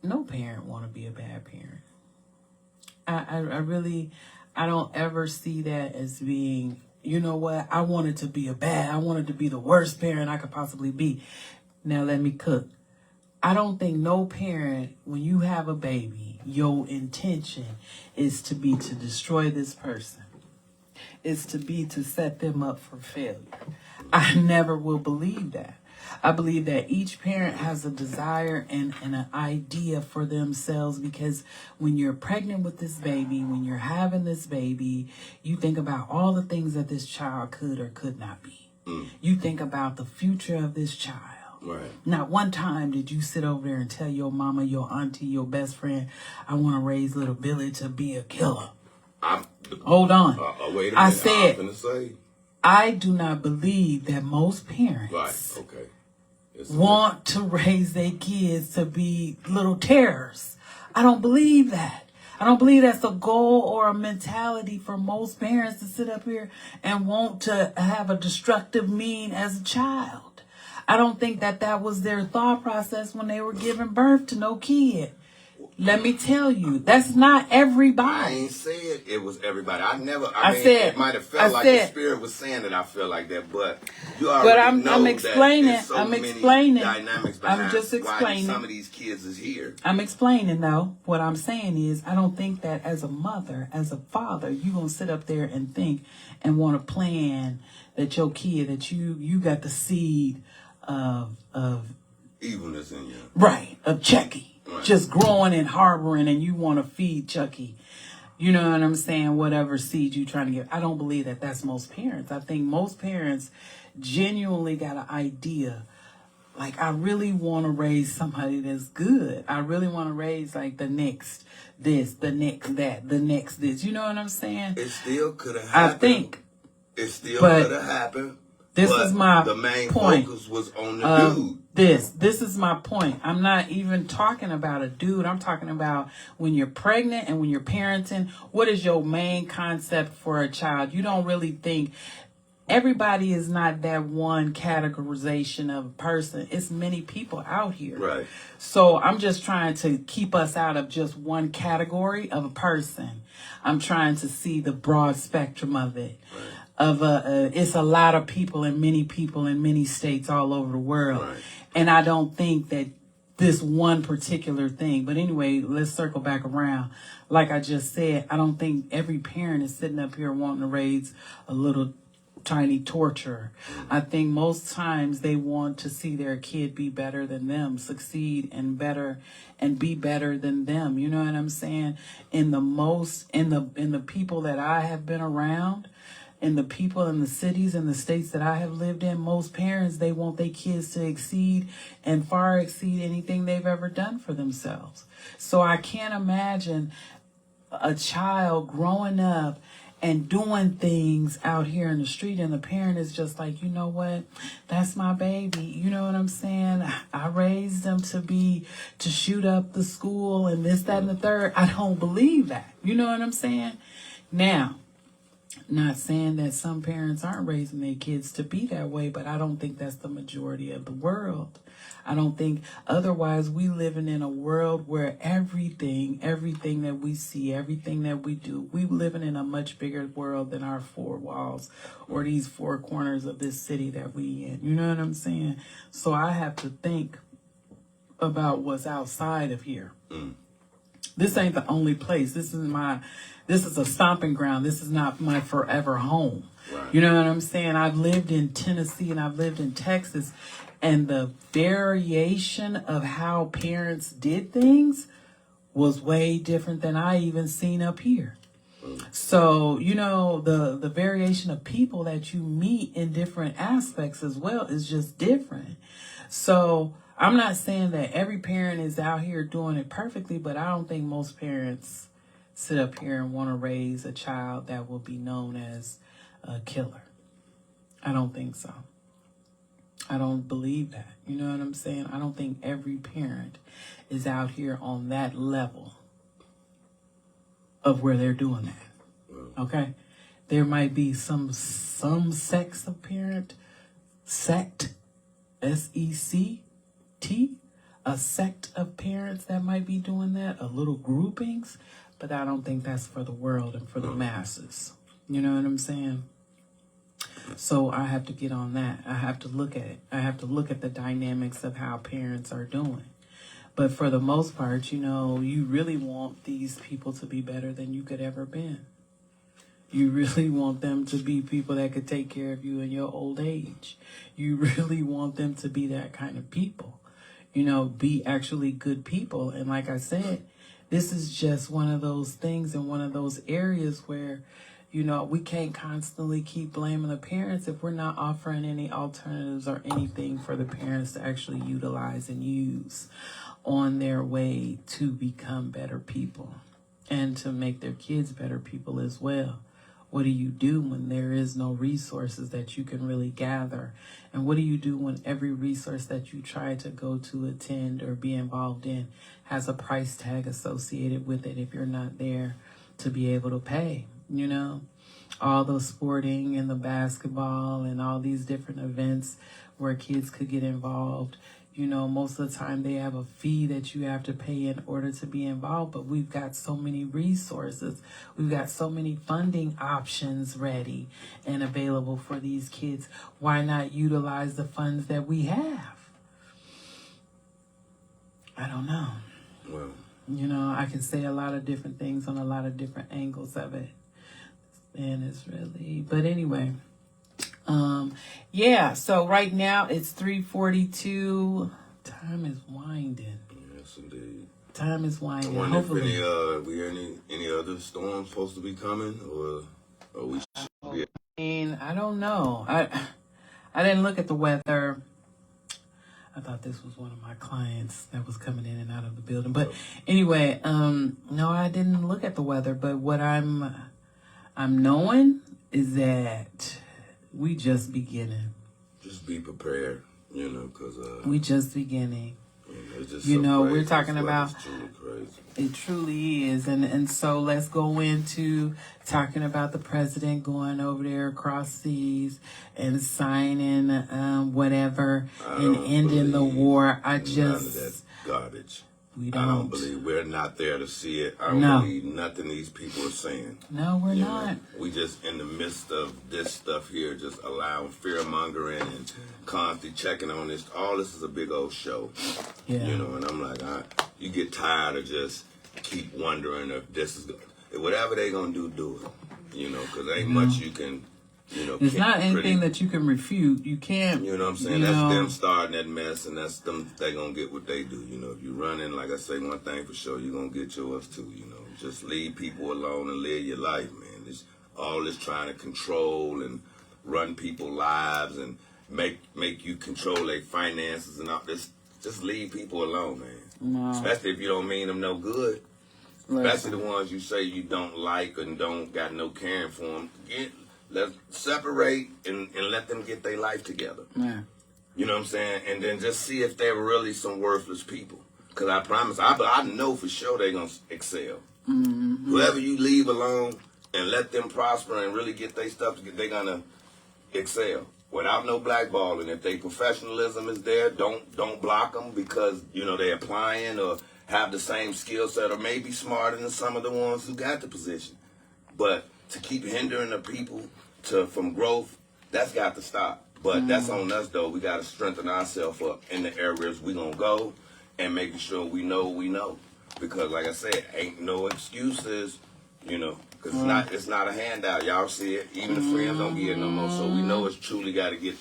no parent want to be a bad parent. I don't ever see that as being, I wanted to be the worst parent I could possibly be. Now let me cook. I don't think no parent, when you have a baby, your intention is to destroy this person. It's to set them up for failure. I never will believe that. I believe that each parent has a desire and an idea for themselves, because when you're pregnant with this baby, when you're having this baby, you think about all the things that this child could or could not be. You think about the future of this child. Right. Not one time did you sit over there and tell your mama, your auntie, your best friend, I want to raise little Billy to be a killer. Hold on. Wait a minute. I said, I'm gonna say, I do not believe that most parents Right. Okay. want to raise their kids to be little terrors. I don't believe that. I don't believe that's a goal or a mentality for most parents to sit up here and want to have a destructive mean as a child. I don't think that that was their thought process when they were giving birth to no kid. Let me tell you, that's not I everybody. ain't said it was everybody. I mean, said- it might have I felt like the said- spirit was saying that I feel like that, but you already know I'm that explaining. there's so I'm many explaining. dynamics I'm behind just why explaining. some of these kids is here. I'm explaining though. What I'm saying is I don't think that as a mother, as a father, you gonna sit up there and think and want to plan that your kid, that you got the seed of Evilness in you. right, of Chucky. Right. Just growing and harboring and you want to feed Chucky. You know what I'm saying? Whatever seed you trying to give. I don't believe that that's most parents. I think most parents genuinely got an idea. Like, I really want to raise somebody that's good. I really want to raise like the next this, the next that, the next this. You know what I'm saying? It still could have I happened. think It still but could have happened. this but is my the main point. focus was on the dude. This is my point. I'm not even talking about a dude. I'm talking about when you're pregnant and when you're parenting, what is your main concept for a child? You don't really think everybody is not that one categorization of a person. It's many people out here. Right. So I'm just trying to keep us out of just one category of a person. I'm trying to see the broad spectrum of it. Right. It's a lot of people and many states all over the world. Right. And I don't think that this one particular thing. But anyway, let's circle back around. Like I just said, I don't think every parent is sitting up here wanting to raise a little tiny torturer. I think most times they want to see their kid be better than them, succeed and be better than them. You know what I'm saying? In the people that I have been around, and the people in the cities and the states that I have lived in, most parents, they want their kids to exceed and far exceed anything they've ever done for themselves. So I can't imagine a child growing up and doing things out here in the street and the parent is just like, you know what, that's my baby. You know what I'm saying? I raised them to shoot up the school and this, that, and the third. I don't believe that. You know what I'm saying? Now, not saying that some parents aren't raising their kids to be that way, but I don't think that's the majority of the world. I don't think, otherwise we living in a world where everything that we see, everything that we do, we living in a much bigger world than our four walls or these four corners of this city that we in. You know what I'm saying? So I have to think about what's outside of here. This ain't the only place. This is a stomping ground. This is not my forever home. Right. You know what I'm saying? I've lived in Tennessee and I've lived in Texas, and the variation of how parents did things was way different than I even seen up here. So, you know, the variation of people that you meet in different aspects as well is just different. So I'm not saying that every parent is out here doing it perfectly, but I don't think most parents sit up here and want to raise a child that will be known as a killer. I don't think so. I don't believe that. You know what I'm saying? I don't think every parent is out here on that level of where they're doing that. Okay? There might be some sects of parent, sect, S-E-C-T, a sect of parents that might be doing that, a little groupings, but I don't think that's for the world and for the masses. You know what I'm saying? So I have to get on that. I have to look at it. I have to look at the dynamics of how parents are doing. But for the most part, you know, you really want these people to be better than you could ever been. You really want them to be people that could take care of you in your old age. You really want them to be that kind of people. You know, be actually good people. And like I said, this is just one of those things and one of those areas where, you know, we can't constantly keep blaming the parents if we're not offering any alternatives or anything for the parents to actually utilize and use on their way to become better people and to make their kids better people as well. What do you do when there is no resources that you can really gather? And what do you do when every resource that you try to go to attend or be involved in has a price tag associated with it if you're not there to be able to pay, you know? All the sporting and the basketball and all these different events where kids could get involved. You know, most of the time they have a fee that you have to pay in order to be involved, but we've got so many resources. We've got so many funding options ready and available for these kids. Why not utilize the funds that we have? I don't know. Well, you know, I can say a lot of different things on a lot of different angles of it. And it's really, but anyway. Yeah, so right now it's 3:42. Time is winding. yes, indeed. Time is I winding. wonder Hopefully. if any other storms supposed to be coming, or we should be. I mean, I don't know. I didn't look at the weather. I thought this was one of my clients that was coming in and out of the building. But anyway, no, I didn't look at the weather. But what I'm knowing is that we just beginning. Just be prepared, you know, because we just beginning. it's just You so know, crazy. we're talking This about weather's truly crazy. it truly is. And so let's go into talking about the president going over there across seas and signing whatever and ending the war. None of that garbage. We I don't don't. believe we're not there to see it. I don't No. believe nothing these people are saying. No, we're You not. know, we just in the midst of this stuff here, just allowing fear mongering and constantly checking on this. All this is a big old show. Yeah. You know, and I'm like, you get tired of just keep wondering if this is whatever they gonna do it. You know, because ain't much you can. You know, It's not anything that you can refute. You can't. You know what I'm saying? you That's know, them starting that mess, and that's them. They gonna get what they do. You know, if you running, like I say, one thing for sure, you gonna get yours too. You know, just leave people alone and live your life, man. This all this trying to control and run people's lives and make you control their finances and all this. Just leave people alone, man. No. Especially if you don't mean them no good. Listen. Especially the ones you say you don't like and don't got no caring for them. Let's separate and let them get their life together. Yeah. You know what I'm saying? And then just see if they're really some worthless people. Because I promise, I know for sure they're going to excel. Mm-hmm. Whoever you leave alone and let them prosper and really get their stuff together, they're going to excel. Without no blackballing. If their professionalism is there, don't block them because, you know, they're applying or have the same skill set or maybe smarter than some of the ones who got the position. But to keep hindering the people from growth, that's got to stop. But that's on us, though. We got to strengthen ourselves up in the areas we going to go and making sure we know. Because, like I said, ain't no excuses, you know, because it's not a handout. Y'all see it. Even the friends don't get it no more. So we know it's truly got to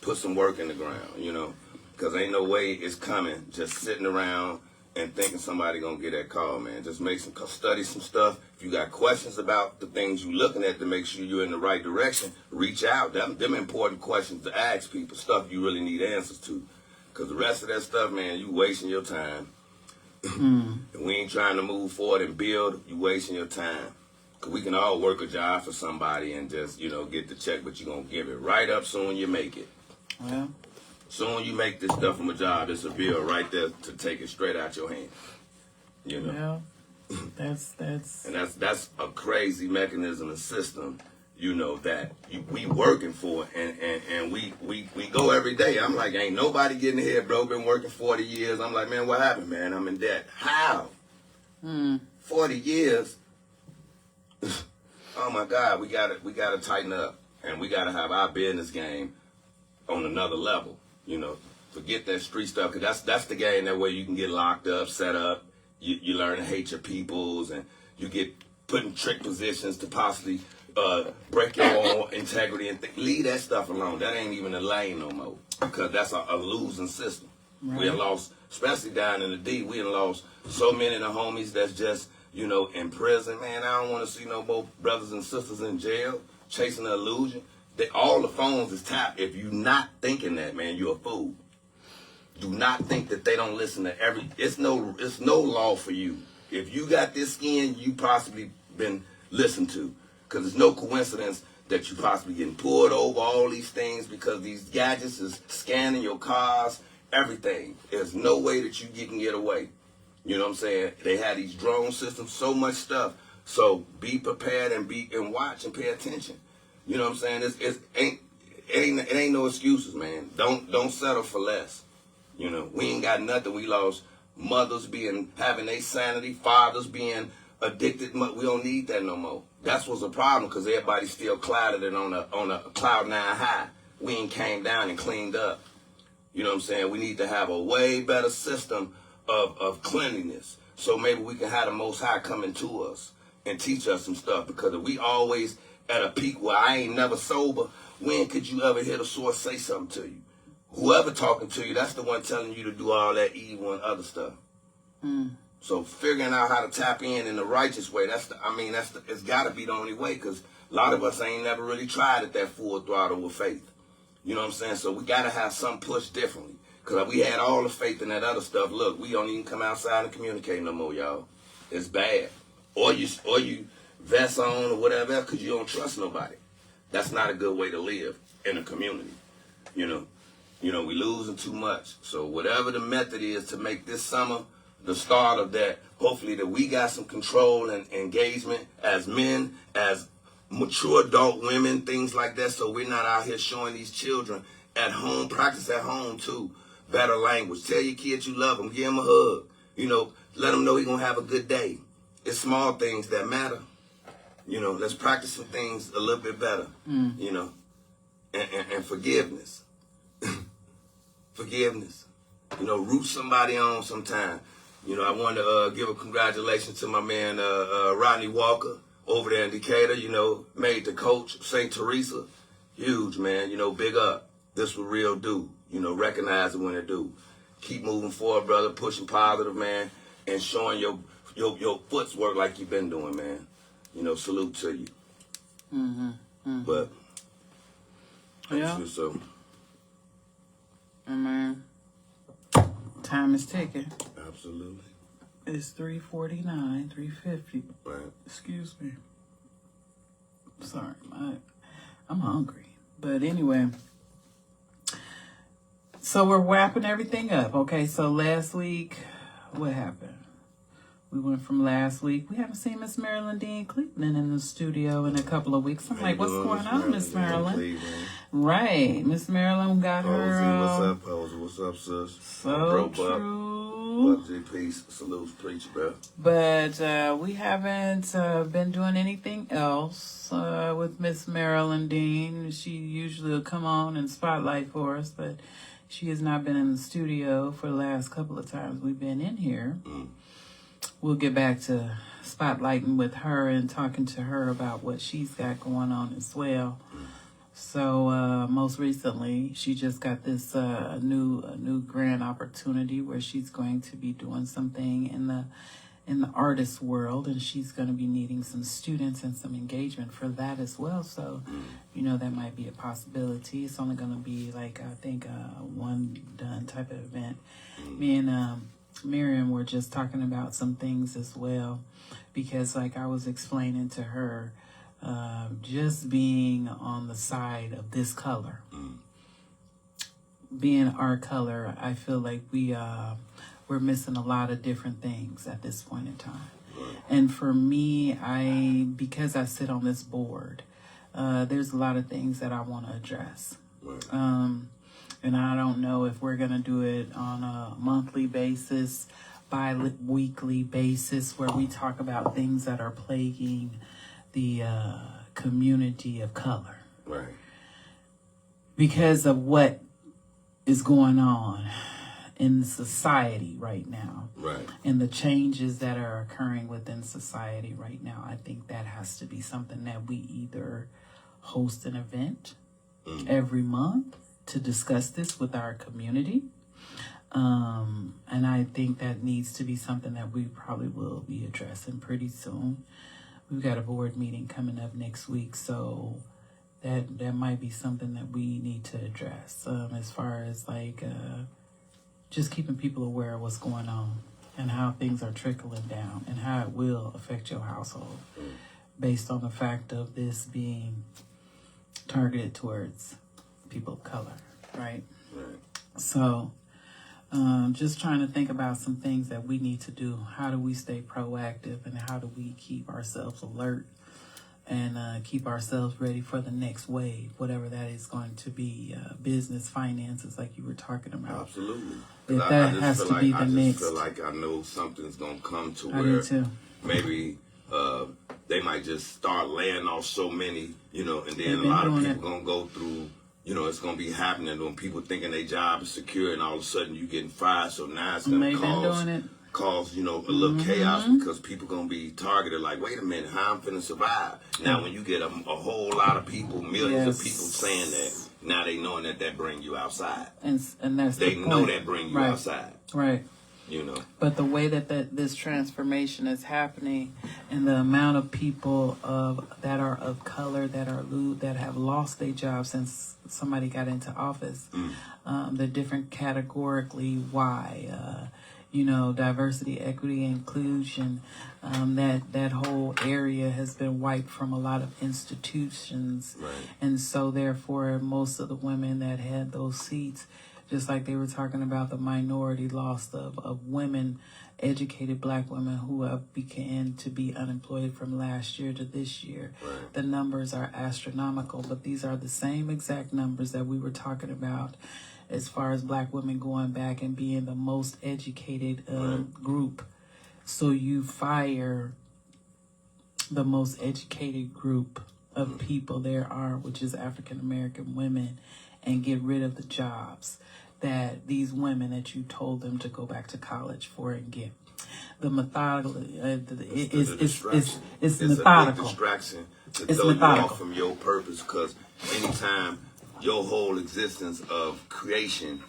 put some work in the ground, you know, because ain't no way it's coming just sitting around and thinking somebody gonna get that call, man. Just study some stuff. If you got questions about the things you're looking at to make sure you're in the right direction, reach out. Them important questions to ask people, stuff you really need answers to. Because the rest of that stuff, man, you wasting your time. And we ain't trying to move forward and build, you wasting your time. Because we can all work a job for somebody and just, you know, get the check, but you're going to give it right up soon you make it. Well. Soon you make this stuff from a job, it's a bill right there to take it straight out your hand. You know? Yeah. That's And that's a crazy mechanism and system, you know, that we working for and we go every day. I'm like, ain't nobody getting ahead, bro. Been working 40 years. I'm like, man, what happened, man? I'm in debt. How? 40 years? Oh my God, we gotta tighten up and we gotta have our business game on another level. You know, forget that street stuff, because that's the game that way you can get locked up, set up, you learn to hate your peoples, and you get put in trick positions to possibly break your own integrity, and leave that stuff alone. That ain't even a lane no more, because that's a losing system. Right. We have lost, especially down in the D, we have lost so many of the homies that's just, you know, in prison. Man, I don't want to see no more brothers and sisters in jail chasing the illusion. All the phones is tapped. If you're not thinking that, man, you're a fool. Do not think that they don't listen to it's no law for you. If you got this skin, you possibly been listened to. Because it's no coincidence that you possibly getting pulled over, all these things, because these gadgets is scanning your cars, everything. There's no way that you can get away. You know what I'm saying? They had these drone systems, so much stuff. So be prepared and watch and pay attention. You know what I'm saying? It ain't no excuses, man. Don't settle for less. You know, we ain't got nothing. We lost mothers having their sanity, fathers being addicted. We don't need that no more. That's what's a problem, because everybody's still clouded and on a cloud 9 high. We ain't came down and cleaned up. You know what I'm saying? We need to have a way better system of cleanliness. So maybe we can have the Most High come into us and teach us some stuff. Because if we always at a peak where I ain't never sober, when could you ever hear the source say something to you? Whoever talking to you, that's the one telling you to do all that evil and other stuff. So figuring out how to tap in the righteous way, it's got to be the only way, because a lot of us ain't never really tried it that full throttle with faith. You know what I'm saying? So we got to have some push differently, because we had all the faith in that other stuff. Look, we don't even come outside and communicate no more, y'all. It's bad. Or you vest on or whatever, because you don't trust nobody. That's not a good way to live in a community. You know, we losing too much. So whatever the method is to make this summer the start of that, hopefully that we got some control and engagement as men, as mature adult women, things like that, so we're not out here showing these children at home, practice at home too, better language. Tell your kids you love them, give them a hug, let them know you're going to have a good day. It's small things that matter. Let's practice some things a little bit better, and forgiveness. Forgiveness. Root somebody on sometime. I want to give a congratulations to my man Rodney Walker over there in Decatur. Made the coach St. Teresa. Huge, man. Big up. This what real do. Recognize it when it do. Keep moving forward, brother. Pushing positive, man, and showing your foot's work like you've been doing, man. Salute to you. But yeah. So. Man, time is ticking. Absolutely. It's 3:49, 3:50. Right. Excuse me. Sorry, I'm hungry. But anyway, so we're wrapping everything up. Okay, so last week, what happened? We went from last week. We haven't seen Miss Marilyn Dean Cleveland in the studio in a couple of weeks. I'm like, what's going on, Miss Marilyn? Right. Miss Marilyn got her... What's up, Posey? What's up, sis? So true. Peace. Salute, preach, bro. But we haven't been doing anything else with Miss Marilyn Dean. She usually will come on and spotlight for us, but she has not been in the studio for the last couple of times we've been in here. We'll get back to spotlighting with her and talking to her about what she's got going on as well. So most recently, she just got this new grant opportunity where she's going to be doing something in the artist world, and she's going to be needing some students and some engagement for that as well. So, that might be a possibility. It's only going to be like, I think, one done type of event. Me and Miriam were just talking about some things as well, because like I was explaining to her, just being on the side of this color, being our color, I feel like we're missing a lot of different things at this point in time. And for me, because I sit on this board, there's a lot of things that I want to address. And I don't know if we're going to do it on a monthly basis, bi-weekly basis, where we talk about things that are plaguing the community of color. Right. Because of what is going on in society right now. Right. And the changes that are occurring within society right now. I think that has to be something that we either host an event every month to discuss this with our community. And I think that needs to be something that we probably will be addressing pretty soon. We've got a board meeting coming up next week, so that might be something that we need to address, as far as like just keeping people aware of what's going on and how things are trickling down and how it will affect your household. based on the fact of this being targeted towards people of color, right? Right. So, just trying to think about some things that we need to do. How do we stay proactive, and how do we keep ourselves alert and keep ourselves ready for the next wave, whatever that is going to be, business, finances, like you were talking about. Absolutely. If I that just has feel to like, be the I just next. feel like I know something's gonna come to I where do too. maybe they might just start laying off so many, you know, and They've then a been lot of doing people it. gonna go through, you know, it's gonna be happening when people thinking their job is secure, and all of a sudden you getting fired. So now it's gonna They've been doing it. cause, you know, a little chaos, because people gonna be targeted like, wait a minute, how I'm finna survive? Now when you get a whole lot of people, millions of people saying that, now they knowing that bring you outside. And that's They the know point. that bring you Right. outside, Right. you know. But the way that this transformation is happening, and the amount of people that are of color that have lost their jobs since somebody got into office, the different categorically why, you know, diversity, equity, inclusion, that whole area has been wiped from a lot of institutions, Right. and so therefore most of the women that had those seats, just like they were talking about the minority loss of women, educated black women who have began to be unemployed from last year to this year. Right. The numbers are astronomical, but these are the same exact numbers that we were talking about as far as black women going back and being the most educated group. So you fire the most educated group of people there are, which is African American women, and get rid of the jobs that these women that you told them to go back to college for and get. The methodical, it's methodical. A big distraction to It's throw you methodical. off from your purpose, because anytime your whole existence of creation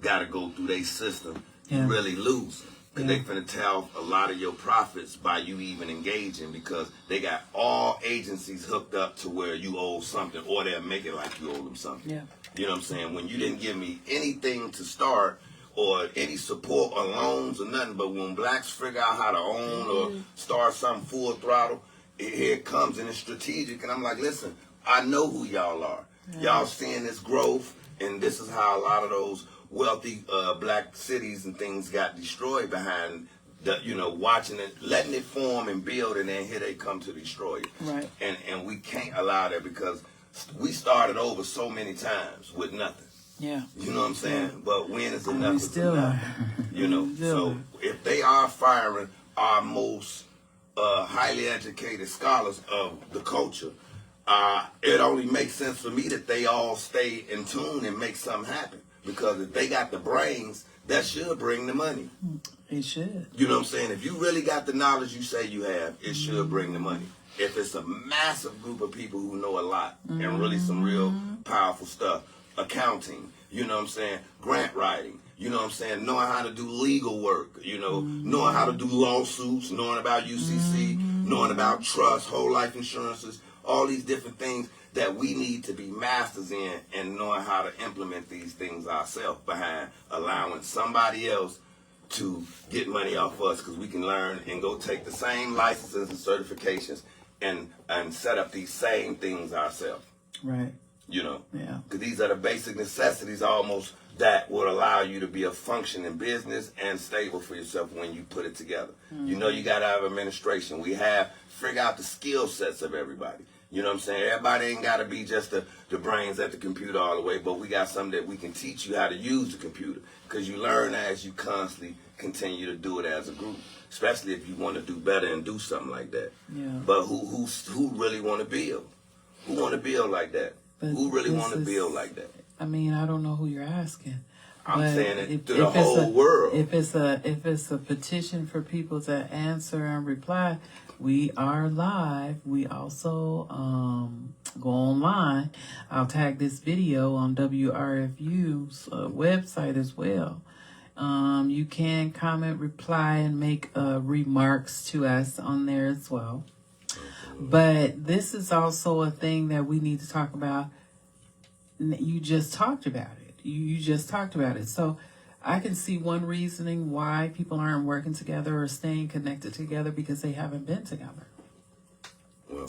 got to go through their system, Yeah. you really lose. Because Yeah. they finna tell a lot of your profits by you even engaging, because they got all agencies hooked up to where you owe something, or they'll make it like you owe them something. Yeah. You know what I'm saying? When you didn't give me anything to start, or any support or loans or nothing, but when blacks figure out how to own or start something full throttle, here it comes, and it's strategic. And I'm like, listen, I know who y'all are. Y'all seeing this growth, and this is how a lot of those wealthy black cities and things got destroyed behind the, you know, watching it, letting it form and build, and then here they come to destroy it. Right. And we can't allow that, because we started over so many times with nothing. Yeah. You know what I'm saying? But when is enough We is still enough. are. You know, We still so if they are firing our most highly educated scholars of the culture, it only makes sense for me that they all stay in tune and make something happen. Because if they got the brains, that should bring the money. It should. You know what I'm saying? If you really got the knowledge you say you have, it should bring the money. If it's a massive group of people who know a lot and really some real powerful stuff, accounting, you know what I'm saying, grant writing, you know what I'm saying, knowing how to do legal work, you know, knowing how to do lawsuits, knowing about UCC, knowing about trust, whole life insurances, all these different things that we need to be masters in, and knowing how to implement these things ourselves behind allowing somebody else to get money off us, because we can learn and go take the same licenses and certifications and set up these same things ourselves. Right. You know, Yeah. because these are the basic necessities almost that will allow you to be a functioning business and stable for yourself when you put it together. You know, you got to have administration. Figure out the skill sets of everybody. You know what I'm saying? Everybody ain't got to be just the brains at the computer all the way, but we got something that we can teach you how to use the computer, because you learn as you constantly continue to do it as a group, especially if you want to do better and do something like that. Yeah. But who really want to build? Who want to build like that? But Who really this want to is- build like that? I mean, I don't know who you're asking. I'm But saying it if- to the if it's whole world. If it's a petition for people to answer and reply, we are live. We also go online. I'll tag this video on WRFU's website as well. You can comment, reply, and make remarks to us on there as well. But this is also a thing that we need to talk about. You just talked about it. You just talked about it. So I can see one reasoning why people aren't working together or staying connected together, because they haven't been together. Well,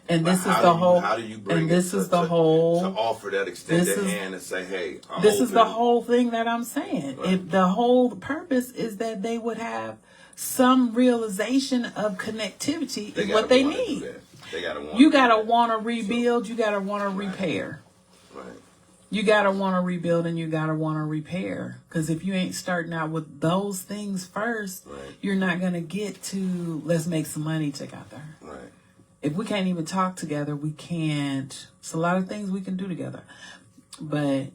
And this is How the do you- whole. How do you bring And it this to, is the to whole. offer that extended this is- hand and say, hey, I'm This is the open. whole thing that I'm saying. Right. If the whole purpose is that they would have some realization of connectivity They is gotta what they wanna do need. that. They gotta want. You gotta want to rebuild. You gotta want to repair. Right. You gotta want to rebuild and you gotta want to repair. Because if you ain't starting out with those things first, Right. you're not gonna get to let's make some money together. Right. If we can't even talk together, we can't. It's a lot of things we can do together. But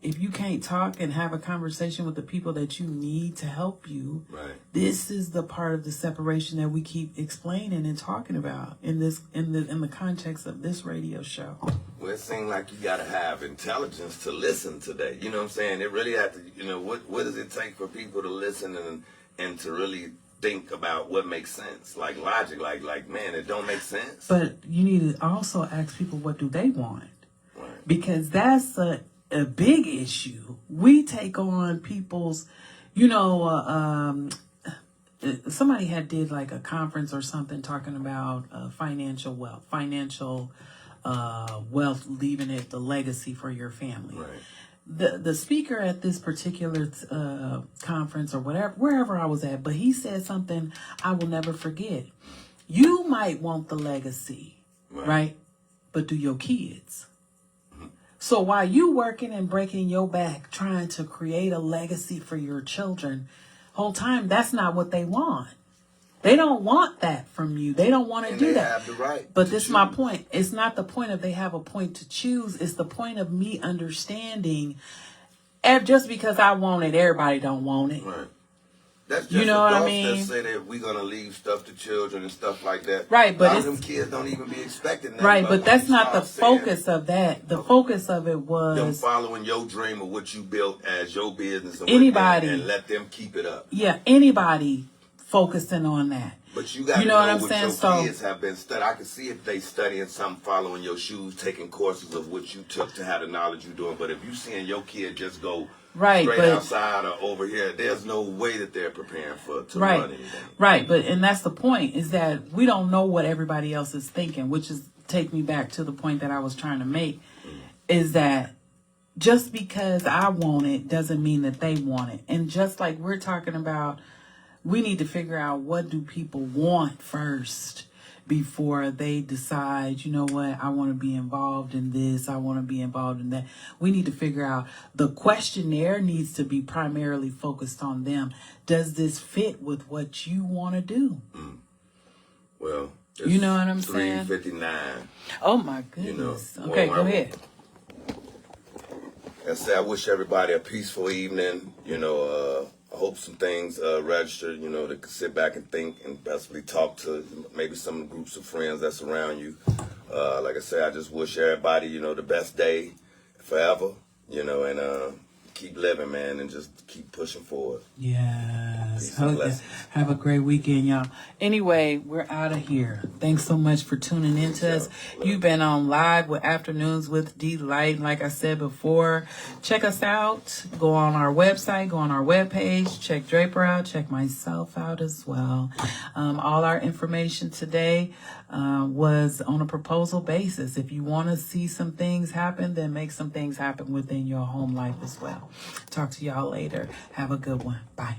if you can't talk and have a conversation with the people that you need to help you, Right. this is the part of the separation that we keep explaining and talking about in the context of this radio show. Well, it seems like you gotta have intelligence to listen today. You know what I'm saying? It really have to. You know, what does it take for people to listen and to really think about what makes sense? Like logic, like man, it don't make sense. But you need to also ask people what do they want, Right. because that's a big issue. We take on people's, somebody had did like a conference or something talking about financial wealth, wealth, leaving it the legacy for your family. Right. The speaker at this particular conference or wherever I was at, but he said something I will never forget. You might want the legacy, right? But do your kids? So while you working and breaking your back trying to create a legacy for your children, whole time that's not what they want. They don't want that from you. They don't want to do they that. have the right But to this is my choose. point. It's not the point of they have a point to choose. It's the point of me understanding. And just because I want it, everybody don't want it. Right. That's just You know what I adults mean? that say that we're gonna leave stuff to children and stuff like that. Right, but a lot of it's- them kids don't even be expecting that. Right, but that's not the saying focus of that. The focus of it them was, following your dream of what you built as your business and Anybody. and let them keep it up. anybody focusing on that. But you got to You know know what I'm what saying? your So- kids have been studying. I can see if they studying something, following your shoes, taking courses of what you took to have the knowledge you're doing. But if you seeing your kid just go Right, straight but- outside or over here, there's no way that they're preparing to Right, run anything. right. But, and that's the point, is that we don't know what everybody else is thinking, which is, take me back to the point that I was trying to make, is that just because I want it doesn't mean that they want it. And just like we're talking about, we need to figure out what do people want first before they decide, you know what, I want to be involved in this, I want to be involved in that. We need to figure out, the questionnaire needs to be primarily focused on them. Does this fit with what you want to do? Well, You know what I'm saying? 3:59. Oh my You know, goodness. Okay, well, go ahead. I say I wish everybody a peaceful evening. You know, I hope some things register. You know, that can sit back and think and possibly talk to maybe some groups of friends that's around you. Like I said, I just wish everybody, you know, the best day forever. You know, and keep living, man, and just keep pushing forward. Yes. Peace and blessings. Have a great weekend, y'all. Anyway, we're out of here. Thanks so much for tuning in to us. You've been on Live with Afternoons with Delight. Like I said before, check us out. Go on our website, go on our webpage, check Draper out, check myself out as well. All our information today was on a proposal basis. If you want to see some things happen, then make some things happen within your home life as well. Talk to y'all later. Have a good one. Bye.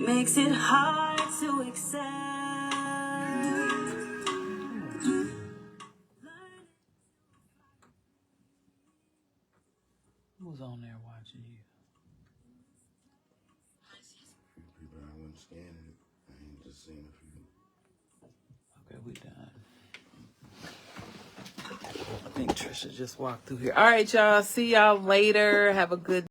Makes it hard to accept. Who's on there watching you? People, I wasn't scanning it. I ain't just seeing a few. Okay, we done. I think Trisha just walked through here. All right, y'all. See y'all later. Have a good